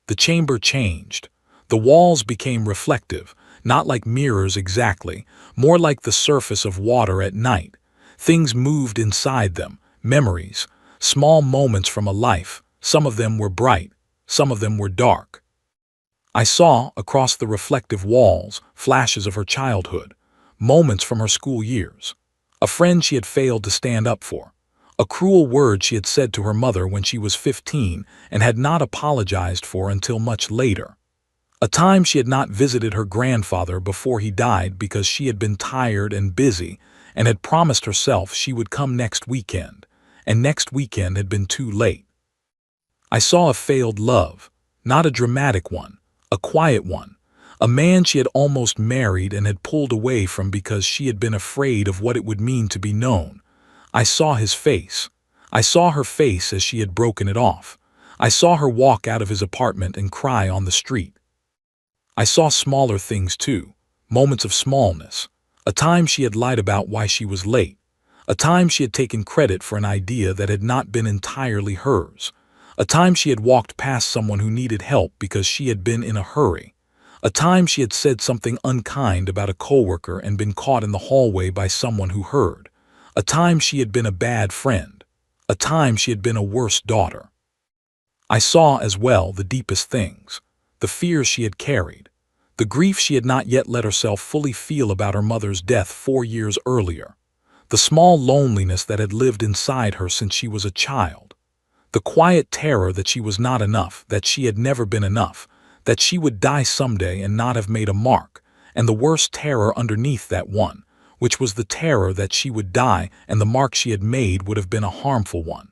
The chamber changed. The walls became reflective, not like mirrors exactly, more like the surface of water at night. Things moved inside them. Memories, small moments from a life. Some of them were bright, some of them were dark. I saw, across the reflective walls, flashes of her childhood, moments from her school years, a friend she had failed to stand up for, a cruel word she had said to her mother when she was 15 and had not apologized for until much later, a time she had not visited her grandfather before he died because she had been tired and busy and had promised herself she would come next weekend. And next weekend had been too late. I saw a failed love, not a dramatic one, a quiet one, a man she had almost married and had pulled away from because she had been afraid of what it would mean to be known. I saw his face. I saw her face as she had broken it off. I saw her walk out of his apartment and cry on the street. I saw smaller things too, moments of smallness, a time she had lied about why she was late. A time she had taken credit for an idea that had not been entirely hers. A time she had walked past someone who needed help because she had been in a hurry. A time she had said something unkind about a coworker and been caught in the hallway by someone who heard. A time she had been a bad friend. A time she had been a worse daughter. I saw as well the deepest things, the fears she had carried, the grief she had not yet let herself fully feel about her mother's death 4 years earlier. The small loneliness that had lived inside her since she was a child. The quiet terror that she was not enough, that she had never been enough, that she would die someday and not have made a mark, and the worst terror underneath that one, which was the terror that she would die and the mark she had made would have been a harmful one.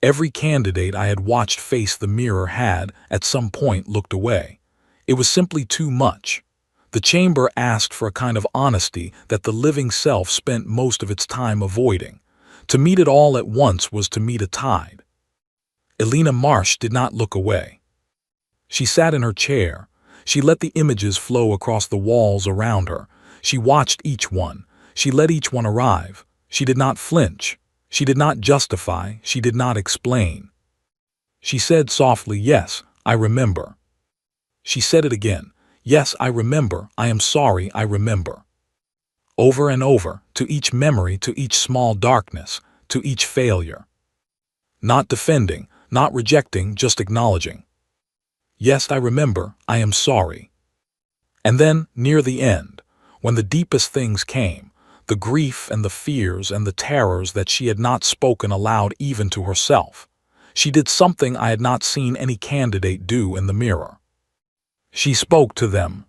Every candidate I had watched face the mirror had, at some point, looked away. It was simply too much. The chamber asked for a kind of honesty that the living self spent most of its time avoiding. To meet it all at once was to meet a tide. Elena Marsh did not look away. She sat in her chair. She let the images flow across the walls around her. She watched each one. She let each one arrive. She did not flinch. She did not justify. She did not explain. She said softly, "Yes, I remember." She said it again. "Yes, I remember. I am sorry, I remember." Over and over, to each memory, to each small darkness, to each failure. Not defending, Not rejecting, just acknowledging. Yes, I remember, I am sorry. And then, near the end, when the deepest things came, the grief and the fears and the terrors that she had not spoken aloud even to herself, she did something I had not seen any candidate do in the mirror. She spoke to them.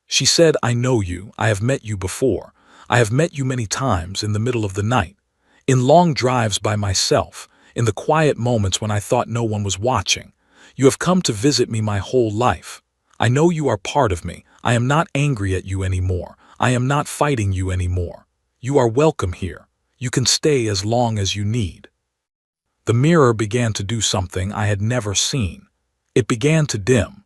She said, I know you, I have met you before. I have met you many times in the middle of the night, in long drives by myself, in the quiet moments when I thought no one was watching. You have come to visit me my whole life. I know you are part of me. I am not angry at you anymore. I am not fighting you anymore. You are welcome here. You can stay as long as you need. The mirror began to do something I had never seen. It began to dim.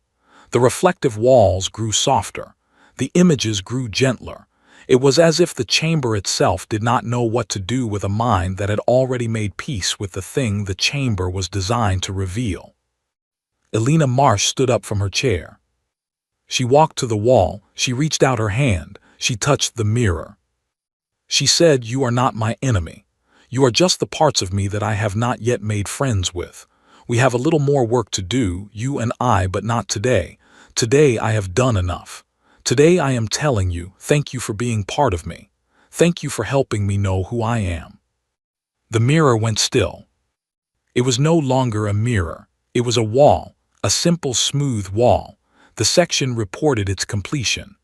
The reflective walls grew softer. The images grew gentler. It was as if the chamber itself did not know what to do with a mind that had already made peace with the thing the chamber was designed to reveal. Elena Marsh stood up from her chair. She walked to the wall, she reached out her hand, she touched the mirror. She said, you are not my enemy. You are just the parts of me that I have not yet made friends with. We have a little more work to do, you and I, but not today. Today I have done enough. Today I am telling you, thank you for being part of me. Thank you for helping me know who I am. The mirror went still. It was no longer a mirror. It was a wall, a simple, smooth wall. The section reported its completion.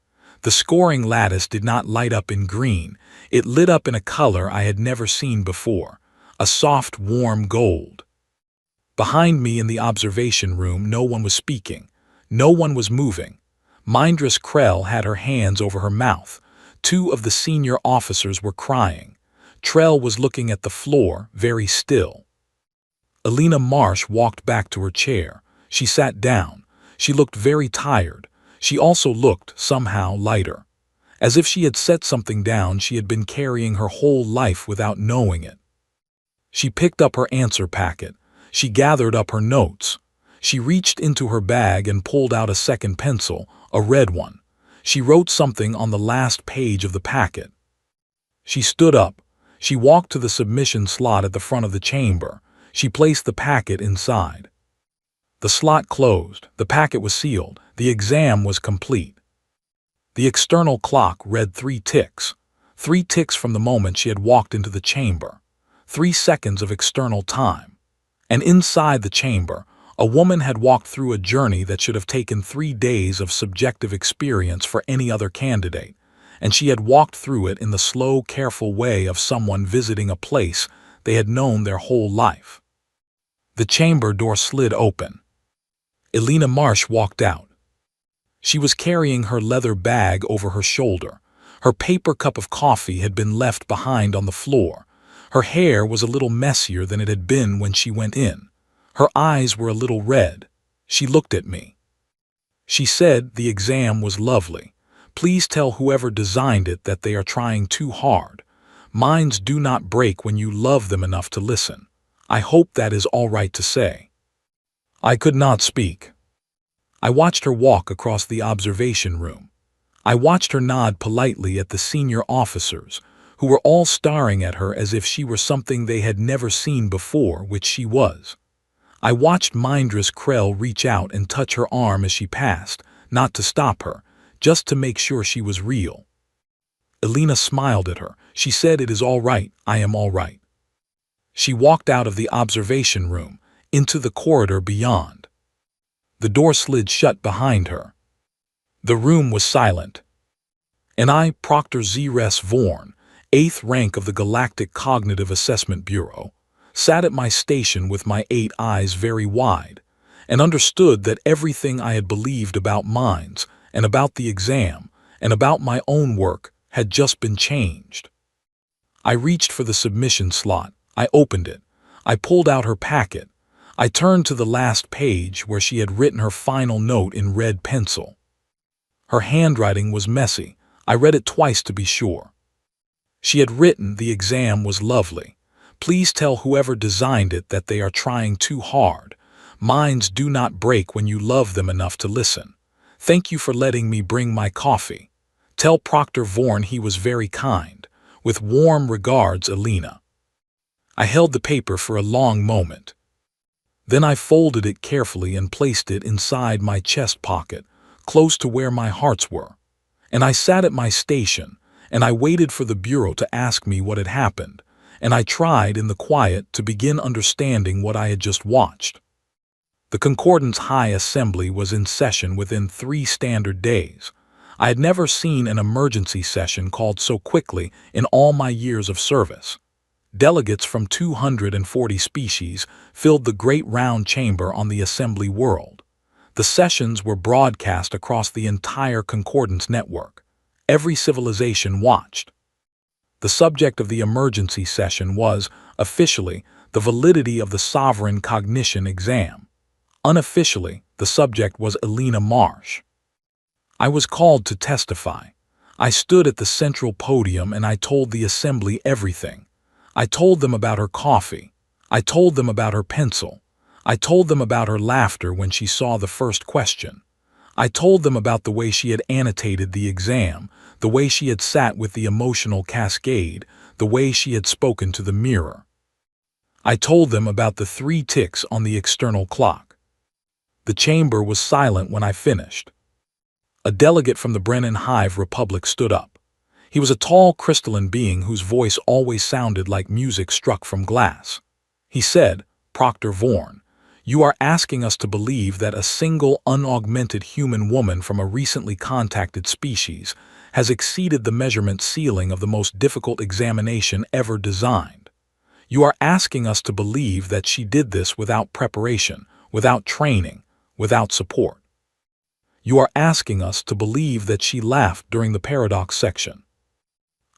The scoring lattice did not light up in green. It lit up in a color I had never seen before, a soft, warm gold. Behind me in the observation room, no one was speaking. No one was moving. Mindress Krell had her hands over her mouth. Two of the senior officers were crying. Trell was looking at the floor, very still. Elena Marsh walked back to her chair. She sat down. She looked very tired. She also looked, somehow, lighter. As if she had set something down she had been carrying her whole life without knowing it. She picked up her answer packet. She gathered up her notes. She reached into her bag and pulled out a second pencil, a red one. She wrote something on the last page of the packet. She stood up. She walked to the submission slot at the front of the chamber. She placed the packet inside. The slot closed. The packet was sealed. The exam was complete. The external clock read 3 ticks. 3 ticks from the moment she had walked into the chamber. 3 seconds of external time. And inside the chamber, a woman had walked through a journey that should have taken 3 days of subjective experience for any other candidate, and she had walked through it in the slow, careful way of someone visiting a place they had known their whole life. The chamber door slid open. Elena Marsh walked out. She was carrying her leather bag over her shoulder. Her paper cup of coffee had been left behind on the floor. Her hair was a little messier than it had been when she went in. Her eyes were a little red. She looked at me. She said the exam was lovely. Please tell whoever designed it that they are trying too hard. Minds do not break when you love them enough to listen. I hope that is all right to say. I could not speak. I watched her walk across the observation room. I watched her nod politely at the senior officers, who were all staring at her as if she were something they had never seen before, which she was. I watched Mindress Krell reach out and touch her arm as she passed, not to stop her, just to make sure she was real. Elena smiled at her. She said, "It is all right, I am all right." She walked out of the observation room, into the corridor beyond. The door slid shut behind her. The room was silent. And I, Proctor Z-Res Vorn, 8th rank of the Galactic Cognitive Assessment Bureau, sat at my station with my 8 eyes very wide, and understood that everything I had believed about minds, and about the exam, and about my own work had just been changed. I reached for the submission slot. I opened it. I pulled out her packet. I turned to the last page where she had written her final note in red pencil. Her handwriting was messy. I read it twice to be sure. She had written, "The exam was lovely. Please tell whoever designed it that they are trying too hard. Minds do not break when you love them enough to listen. Thank you for letting me bring my coffee. Tell Proctor Vorn he was very kind. With warm regards, Elena." I held the paper for a long moment. Then I folded it carefully and placed it inside my chest pocket, close to where my hearts were. And I sat at my station, and I waited for the bureau to ask me what had happened, and I tried in the quiet to begin understanding what I had just watched. The Concordance High Assembly was in session within 3 standard days. I had never seen an emergency session called so quickly in all my years of service. Delegates from 240 species filled the great round chamber on the assembly world. The sessions were broadcast across the entire Concordance network. Every civilization watched. The subject of the emergency session was, officially, the validity of the sovereign cognition exam. Unofficially, the subject was Elena Marsh. I was called to testify. I stood at the central podium and I told the assembly everything. I told them about her coffee. I told them about her pencil. I told them about her laughter when she saw the first question. I told them about the way she had annotated the exam, the way she had sat with the emotional cascade, the way she had spoken to the mirror. I told them about the 3 ticks on the external clock. The chamber was silent when I finished. A delegate from the Brennan Hive Republic stood up. He was a tall, crystalline being whose voice always sounded like music struck from glass. He said, "Proctor Vorn, you are asking us to believe that a single unaugmented human woman from a recently contacted species has exceeded the measurement ceiling of the most difficult examination ever designed. You are asking us to believe that she did this without preparation, without training, without support. You are asking us to believe that she laughed during the paradox section."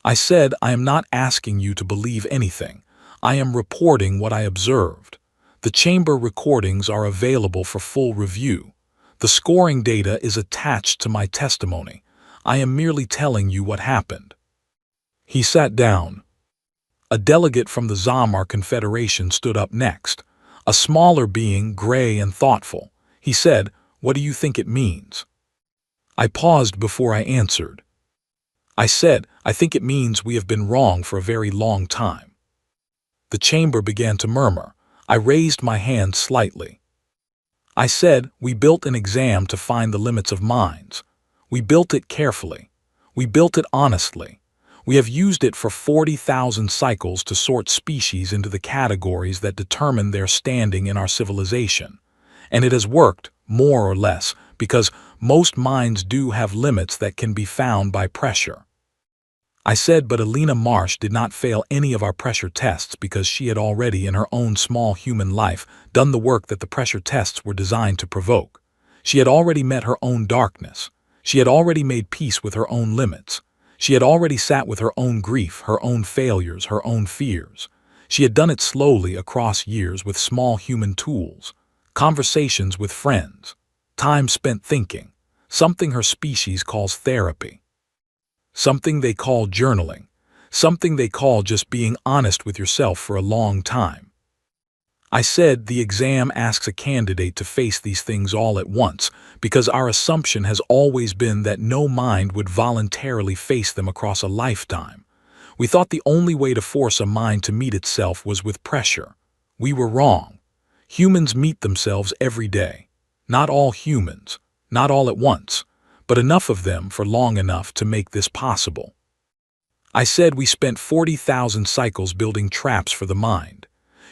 I said, "I am not asking you to believe anything. I am reporting what I observed. The chamber recordings are available for full review. The scoring data is attached to my testimony. I am merely telling you what happened." He sat down. A delegate from the Zamar Confederation stood up next. A smaller being, gray and thoughtful. He said, "What do you think it means?" I paused before I answered. I said, "I think it means we have been wrong for a very long time." The chamber began to murmur. I raised my hand slightly. I said, "We built an exam to find the limits of minds. We built it carefully. We built it honestly. We have used it for 40,000 cycles to sort species into the categories that determine their standing in our civilization. And it has worked, more or less, because most minds do have limits that can be found by pressure." I said, "But Elena Marsh did not fail any of our pressure tests because she had already, in her own small human life, done the work that the pressure tests were designed to provoke. She had already met her own darkness. She had already made peace with her own limits. She had already sat with her own grief, her own failures, her own fears. She had done it slowly across years with small human tools, conversations with friends, time spent thinking, something her species calls therapy. Something they call journaling, something they call just being honest with yourself for a long time." I said, "The exam asks a candidate to face these things all at once because our assumption has always been that no mind would voluntarily face them across a lifetime. We thought the only way to force a mind to meet itself was with pressure. We were wrong. Humans meet themselves every day. Not all humans, not all at once, but enough of them for long enough to make this possible." I said, "We spent 40,000 cycles building traps for the mind.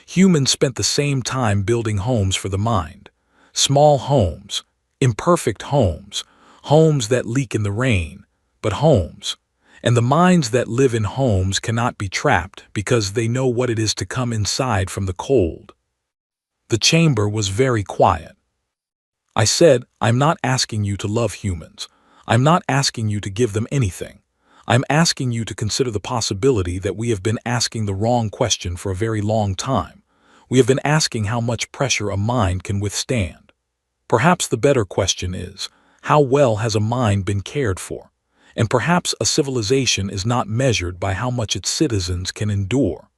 Humans spent the same time building homes for the mind. Small homes, imperfect homes, homes that leak in the rain, but homes. And the minds that live in homes cannot be trapped because they know what it is to come inside from the cold." The chamber was very quiet. I said, "I'm not asking you to love humans. I'm not asking you to give them anything. I'm asking you to consider the possibility that we have been asking the wrong question for a very long time. We have been asking how much pressure a mind can withstand. Perhaps the better question is, how well has a mind been cared for? And perhaps a civilization is not measured by how much its citizens can endure.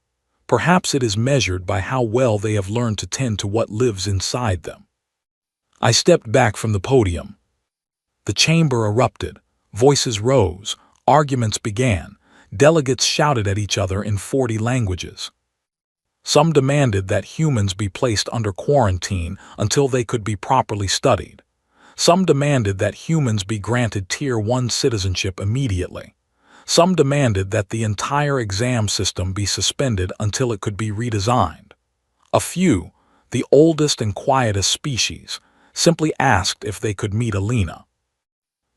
Perhaps it is measured by how well they have learned to tend to what lives inside them." I stepped back from the podium. The chamber erupted. Voices rose. Arguments began. Delegates shouted at each other in 40 languages. Some demanded that humans be placed under quarantine until they could be properly studied. Some demanded that humans be granted Tier 1 citizenship immediately. Some demanded that the entire exam system be suspended until it could be redesigned. A few, the oldest and quietest species, simply asked if they could meet Alina.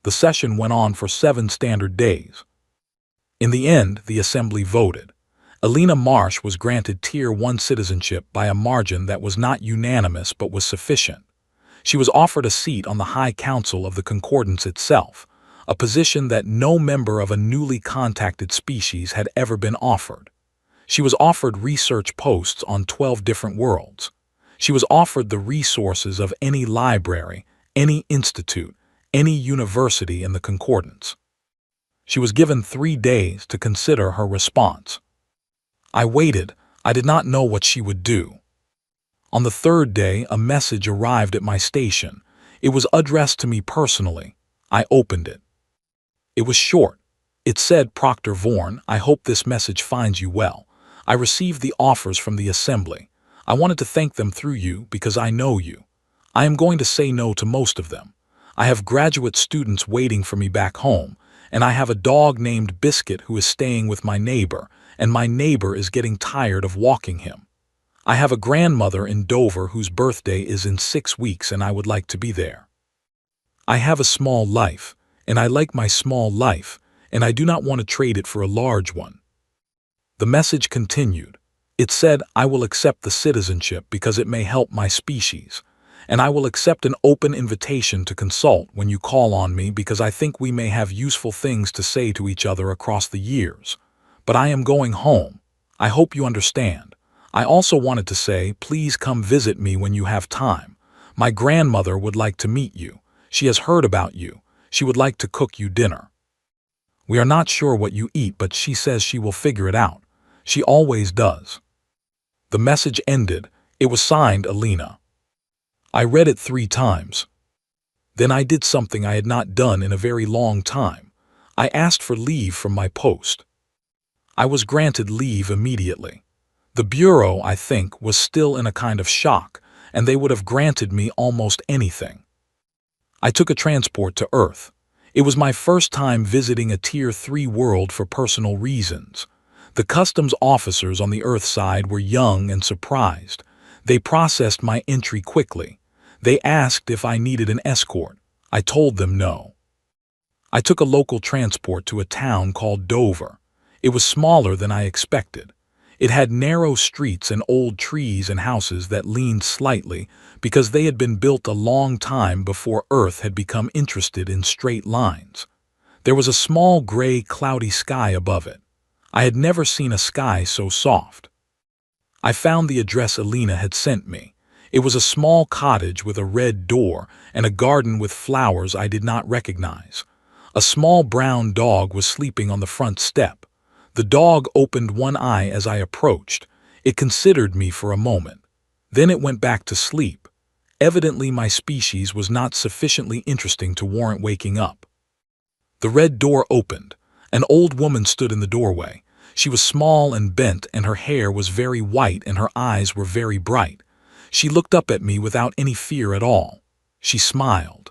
The session went on for 7 standard days. In the end, the assembly voted. Alina Marsh was granted Tier 1 citizenship by a margin that was not unanimous but was sufficient. She was offered a seat on the High Council of the Concordance itself, a position that no member of a newly contacted species had ever been offered. She was offered research posts on 12 different worlds. She was offered the resources of any library, any institute, any university in the Concordance. She was given 3 days to consider her response. I waited. I did not know what she would do. On the 3rd day, a message arrived at my station. It was addressed to me personally. I opened it. It was short. It said, "Proctor Vorn, I hope this message finds you well. I received the offers from the assembly. I wanted to thank them through you because I know you. I am going to say no to most of them. I have graduate students waiting for me back home, and I have a dog named Biscuit who is staying with my neighbor, and my neighbor is getting tired of walking him. I have a grandmother in Dover whose birthday is in 6 weeks and I would like to be there. I have a small life, and I like my small life, and I do not want to trade it for a large one." The message continued. It said, "I will accept the citizenship because it may help my species, and I will accept an open invitation to consult when you call on me because I think we may have useful things to say to each other across the years. But I am going home. I hope you understand. I also wanted to say, please come visit me when you have time. My grandmother would like to meet you. She has heard about you. She would like to cook you dinner. We are not sure what you eat, but she says she will figure it out. She always does." The message ended. It was signed Alina. I read it 3 times. Then I did something I had not done in a very long time. I asked for leave from my post. I was granted leave immediately. The Bureau, I think, was still in a kind of shock, and they would have granted me almost anything. I took a transport to Earth. It was my first time visiting a Tier 3 world for personal reasons. The customs officers on the Earth side were young and surprised. They processed my entry quickly. They asked if I needed an escort. I told them no. I took a local transport to a town called Dover. It was smaller than I expected. It had narrow streets and old trees and houses that leaned slightly because they had been built a long time before Earth had become interested in straight lines. There was a small gray, cloudy sky above it. I had never seen a sky so soft. I found the address Alina had sent me. It was a small cottage with a red door and a garden with flowers I did not recognize. A small brown dog was sleeping on the front step. The dog opened one eye as I approached. It considered me for a moment. Then it went back to sleep. Evidently my species was not sufficiently interesting to warrant waking up. The red door opened. An old woman stood in the doorway. She was small and bent, and her hair was very white and her eyes were very bright. She looked up at me without any fear at all. She smiled.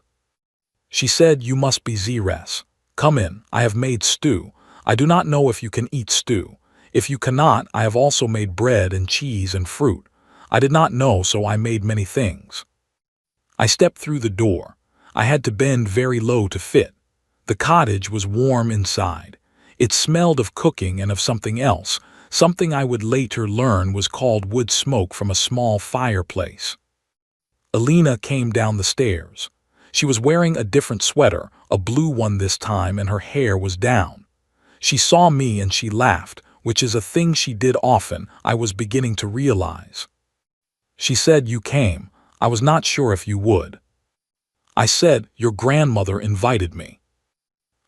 She said, "You must be Zres. Come in, I have made stew. I do not know if you can eat stew. If you cannot, I have also made bread and cheese and fruit. I did not know, so I made many things." I stepped through the door. I had to bend very low to fit. The cottage was warm inside. It smelled of cooking and of something else, something I would later learn was called wood smoke from a small fireplace. Alina came down the stairs. She was wearing a different sweater, a blue one this time, and her hair was down. She saw me and she laughed, which is a thing she did often, I was beginning to realize. She said, "You came. I was not sure if you would." I said, "Your grandmother invited me."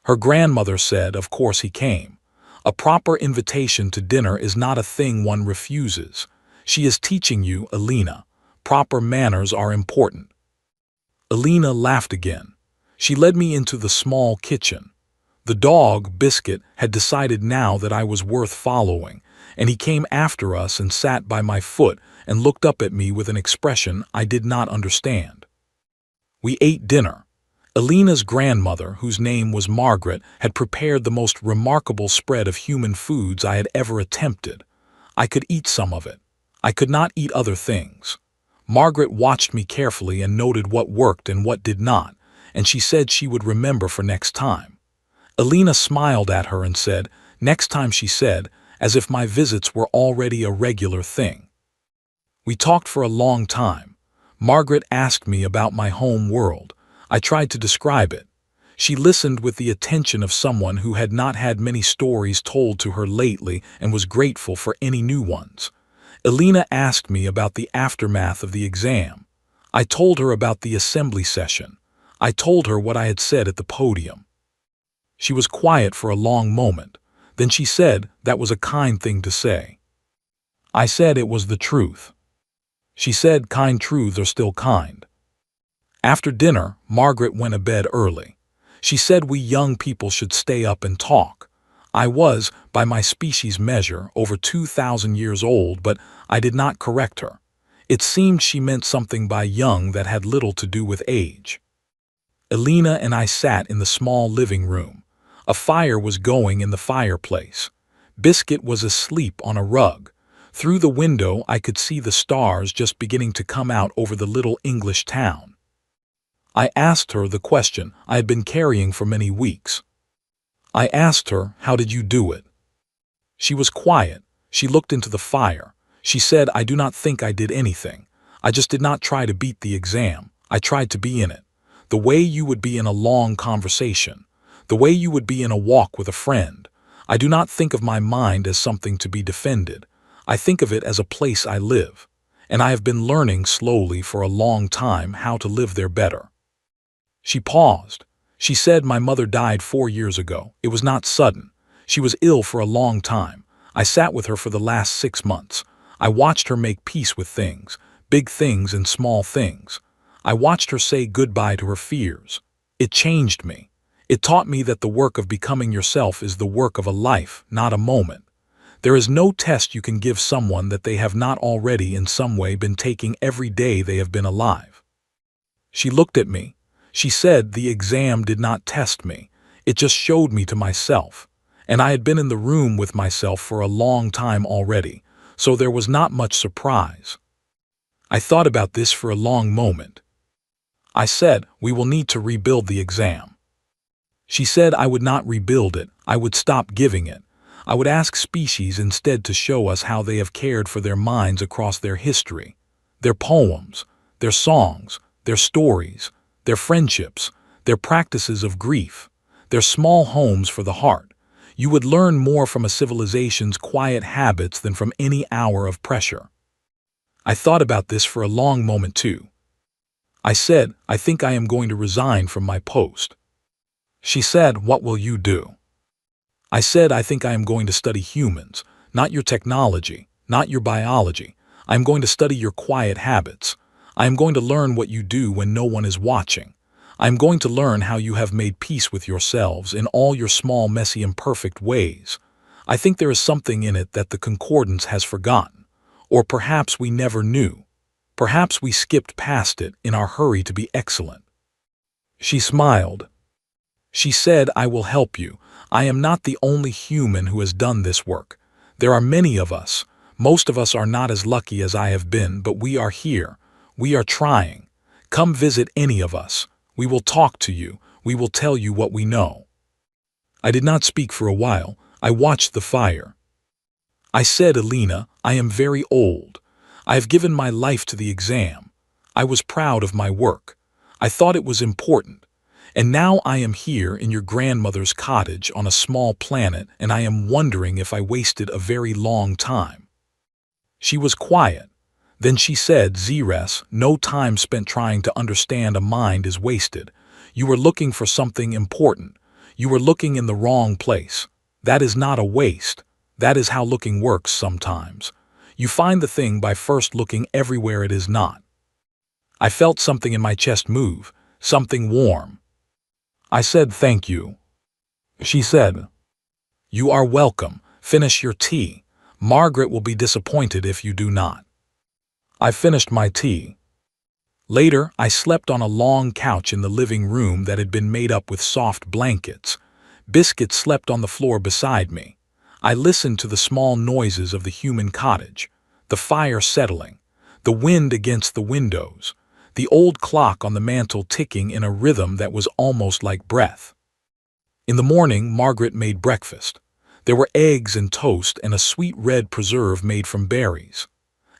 Her grandmother said, "Of course he came. A proper invitation to dinner is not a thing one refuses. She is teaching you, Alina. Proper manners are important." Alina laughed again. She led me into the small kitchen. The dog, Biscuit, had decided now that I was worth following, and he came after us and sat by my foot and looked up at me with an expression I did not understand. We ate dinner. Alina's grandmother, whose name was Margaret, had prepared the most remarkable spread of human foods I had ever attempted. I could eat some of it. I could not eat other things. Margaret watched me carefully and noted what worked and what did not, and she said she would remember for next time. Alina smiled at her and said, "Next time," she said, as if my visits were already a regular thing. We talked for a long time. Margaret asked me about my home world. I tried to describe it. She listened with the attention of someone who had not had many stories told to her lately and was grateful for any new ones. Alina asked me about the aftermath of the exam. I told her about the assembly session. I told her what I had said at the podium. She was quiet for a long moment. Then she said that was a kind thing to say. I said it was the truth. She said kind truths are still kind. After dinner, Margaret went to bed early. She said we young people should stay up and talk. I was, by my species measure, over 2,000 years old, but I did not correct her. It seemed she meant something by young that had little to do with age. Alina and I sat in the small living room. A fire was going in the fireplace. Biscuit was asleep on a rug. Through the window I could see the stars just beginning to come out over the little English town. I asked her the question I had been carrying for many weeks. I asked her, "How did you do it?" She was quiet. She looked into the fire. She said, "I do not think I did anything. I just did not try to beat the exam. I tried to be in it. The way you would be in a long conversation. The way you would be in a walk with a friend. I do not think of my mind as something to be defended. I think of it as a place I live. And I have been learning slowly for a long time how to live there better." She paused. She said, "My mother died 4 years ago. It was not sudden. She was ill for a long time. I sat with her for the last 6 months. I watched her make peace with things, big things and small things. I watched her say goodbye to her fears. It changed me. It taught me that the work of becoming yourself is the work of a life, not a moment. There is no test you can give someone that they have not already in some way been taking every day they have been alive." She looked at me. She said the exam did not test me. It just showed me to myself. And I had been in the room with myself for a long time already, so there was not much surprise. I thought about this for a long moment. I said, "We will need to rebuild the exam." She said I would not rebuild it. I would stop giving it. I would ask species instead to show us how they have cared for their minds across their history, their poems, their songs, their stories, their friendships, their practices of grief, their small homes for the heart. You would learn more from a civilization's quiet habits than from any hour of pressure. I thought about this for a long moment too. I said, "I think I am going to resign from my post." She said, "What will you do?" I said, "I think I am going to study humans, not your technology, not your biology. I am going to study your quiet habits. I am going to learn what you do when no one is watching. I am going to learn how you have made peace with yourselves in all your small, messy, imperfect ways. I think there is something in it that the concordance has forgotten. Or perhaps we never knew. Perhaps we skipped past it in our hurry to be excellent." She smiled. She said, "I will help you. I am not the only human who has done this work. There are many of us. Most of us are not as lucky as I have been, but we are here. We are trying. Come visit any of us. We will talk to you. We will tell you what we know." I did not speak for a while. I watched the fire. I said, "Alina, I am very old. I have given my life to the exam. I was proud of my work. I thought it was important. And now I am here in your grandmother's cottage on a small planet, and I am wondering if I wasted a very long time." She was quiet. Then she said, "Zres, no time spent trying to understand a mind is wasted. You were looking for something important. You were looking in the wrong place. That is not a waste. That is how looking works sometimes. You find the thing by first looking everywhere it is not." I felt something in my chest move, something warm. I said, "Thank you." She said, "You are welcome. Finish your tea. Margaret will be disappointed if you do not. I finished my tea. Later, I slept on a long couch in the living room that had been made up with soft blankets. Biscuit slept on the floor beside me. I listened to the small noises of the human cottage, the fire settling, the wind against the windows, the old clock on the mantel ticking in a rhythm that was almost like breath. In the morning, Margaret made breakfast. There were eggs and toast and a sweet red preserve made from berries.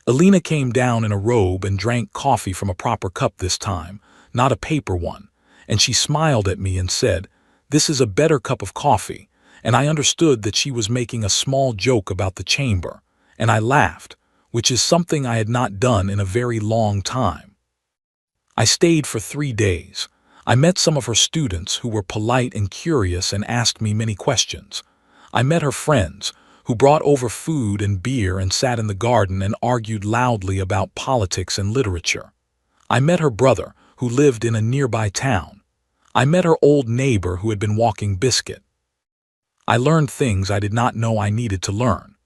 Alina came down in a robe and drank coffee from a proper cup this time, not a paper one, and she smiled at me and said, "This is a better cup of coffee," and I understood that she was making a small joke about the chamber, and I laughed, which is something I had not done in a very long time. I stayed for 3 days. I met some of her students who were polite and curious and asked me many questions. I met her friends, who brought over food and beer and sat in the garden and argued loudly about politics and literature. I met her brother, who lived in a nearby town. I met her old neighbor who had been walking Biscuit. I learned things I did not know I needed to learn.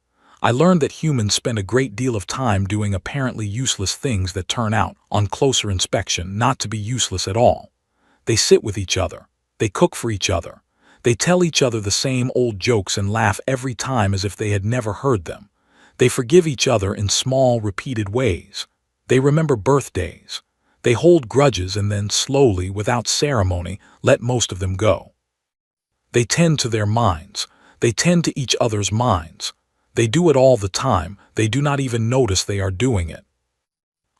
I learned that humans spend a great deal of time doing apparently useless things that turn out, on closer inspection, not to be useless at all. They sit with each other. They cook for each other. They tell each other the same old jokes and laugh every time as if they had never heard them. They forgive each other in small, repeated ways. They remember birthdays. They hold grudges and then slowly, without ceremony, let most of them go. They tend to their minds. They tend to each other's minds. They do it all the time. They do not even notice they are doing it.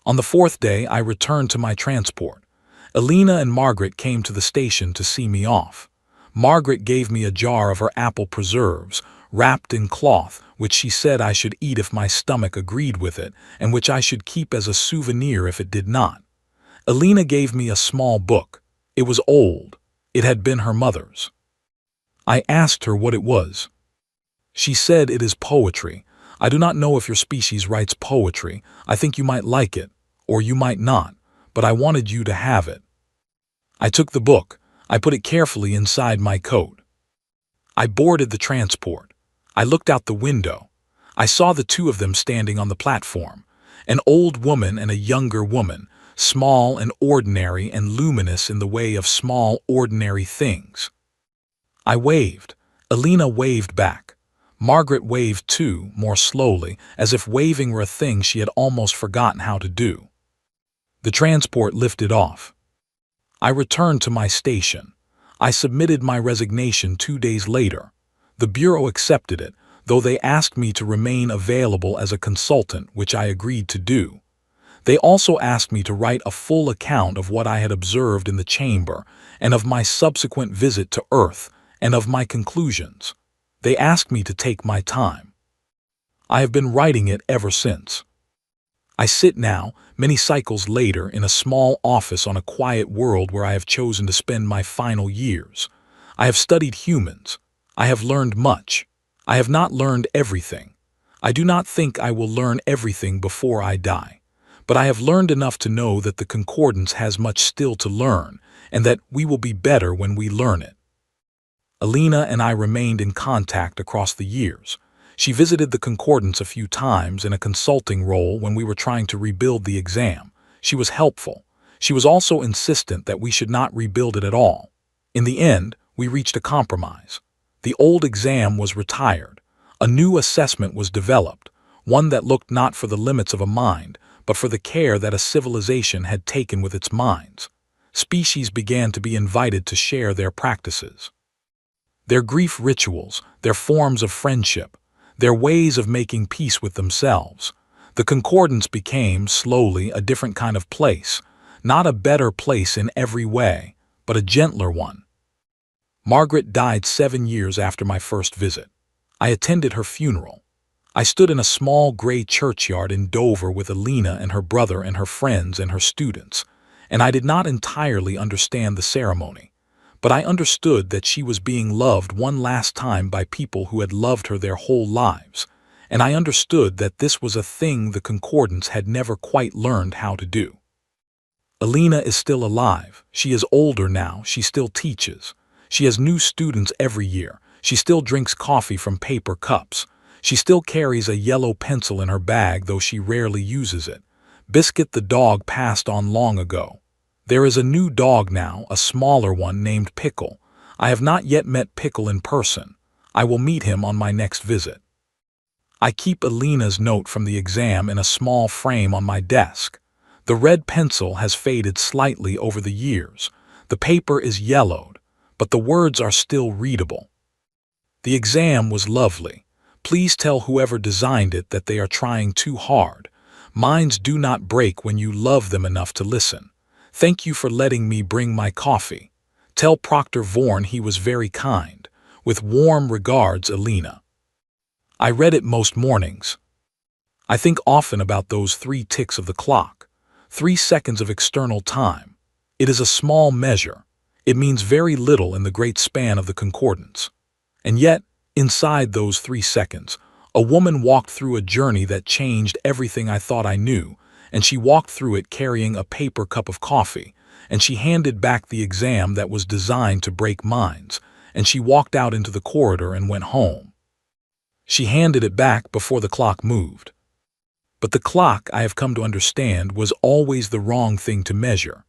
On the 4th day, I returned to my transport. Alina and Margaret came to the station to see me off. Margaret gave me a jar of her apple preserves, wrapped in cloth, which she said I should eat if my stomach agreed with it, and which I should keep as a souvenir if it did not. Alina gave me a small book. It was old. It had been her mother's. I asked her what it was. She said, "It is poetry. I do not know if your species writes poetry. I think you might like it, or you might not, but I wanted you to have it." I took the book. I put it carefully inside my coat. I boarded the transport. I looked out the window. I saw the two of them standing on the platform, an old woman and a younger woman, small and ordinary and luminous in the way of small, ordinary things. I waved. Alina waved back. Margaret waved too, more slowly, as if waving were a thing she had almost forgotten how to do. The transport lifted off. I returned to my station. I submitted my resignation 2 days later. The Bureau accepted it, though they asked me to remain available as a consultant, which I agreed to do. They also asked me to write a full account of what I had observed in the chamber, and of my subsequent visit to Earth, and of my conclusions. They asked me to take my time. I have been writing it ever since. I sit now, many cycles later, in a small office on a quiet world where I have chosen to spend my final years. I have studied humans. I have learned much. I have not learned everything. I do not think I will learn everything before I die. But I have learned enough to know that the Concordance has much still to learn, and that we will be better when we learn it. Alina and I remained in contact across the years. She visited the Concordance a few times in a consulting role when we were trying to rebuild the exam. She was helpful. She was also insistent that we should not rebuild it at all. In the end, we reached a compromise. The old exam was retired. A new assessment was developed, one that looked not for the limits of a mind, but for the care that a civilization had taken with its minds. Species began to be invited to share their practices, their grief rituals, their forms of friendship, their ways of making peace with themselves. The Concordance became, slowly, a different kind of place, not a better place in every way, but a gentler one. Margaret died 7 years after my first visit. I attended her funeral. I stood in a small gray churchyard in Dover with Alina and her brother and her friends and her students, and I did not entirely understand the ceremony. But I understood that she was being loved one last time by people who had loved her their whole lives, and I understood that this was a thing the Concordance had never quite learned how to do. Alina is still alive. She is older now. She still teaches. She has new students every year. She still drinks coffee from paper cups. She still carries a yellow pencil in her bag, though she rarely uses it. Biscuit the dog passed on long ago. There is a new dog now, a smaller one named Pickle. I have not yet met Pickle in person. I will meet him on my next visit. I keep Alina's note from the exam in a small frame on my desk. The red pencil has faded slightly over the years. The paper is yellowed, but the words are still readable. The exam was lovely. Please tell whoever designed it that they are trying too hard. Minds do not break when you love them enough to listen. Thank you for letting me bring my coffee. Tell Proctor Vorn he was very kind. With warm regards, Alina. I read it most mornings. I think often about those 3 ticks of the clock, 3 seconds of external time. It is a small measure. It means very little in the great span of the concordance. And yet, inside those 3 seconds, a woman walked through a journey that changed everything I thought I knew, and she walked through it carrying a paper cup of coffee, and she handed back the exam that was designed to break minds, and she walked out into the corridor and went home. She handed it back before the clock moved. But the clock, I have come to understand, was always the wrong thing to measure.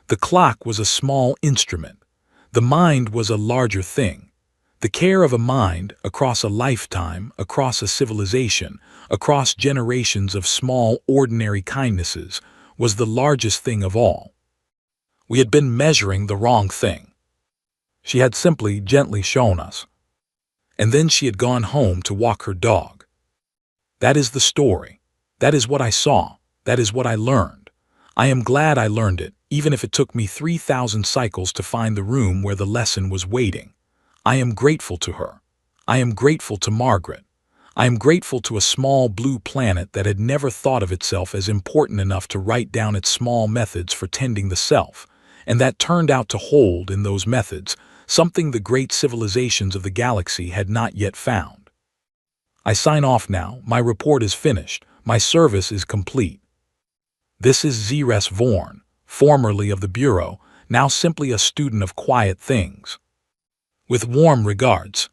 The clock was a small instrument. The mind was a larger thing. The care of a mind, across a lifetime, across a civilization, across generations of small, ordinary kindnesses, was the largest thing of all. We had been measuring the wrong thing. She had simply gently shown us. And then she had gone home to walk her dog. That is the story. That is what I saw. That is what I learned. I am glad I learned it, even if it took me 3,000 cycles to find the room where the lesson was waiting. I am grateful to her. I am grateful to Margaret. I am grateful to a small blue planet that had never thought of itself as important enough to write down its small methods for tending the self, and that turned out to hold in those methods something the great civilizations of the galaxy had not yet found. I sign off now. My report is finished. My service is complete. This is Zres Vorn, formerly of the Bureau, now simply a student of quiet things. With warm regards.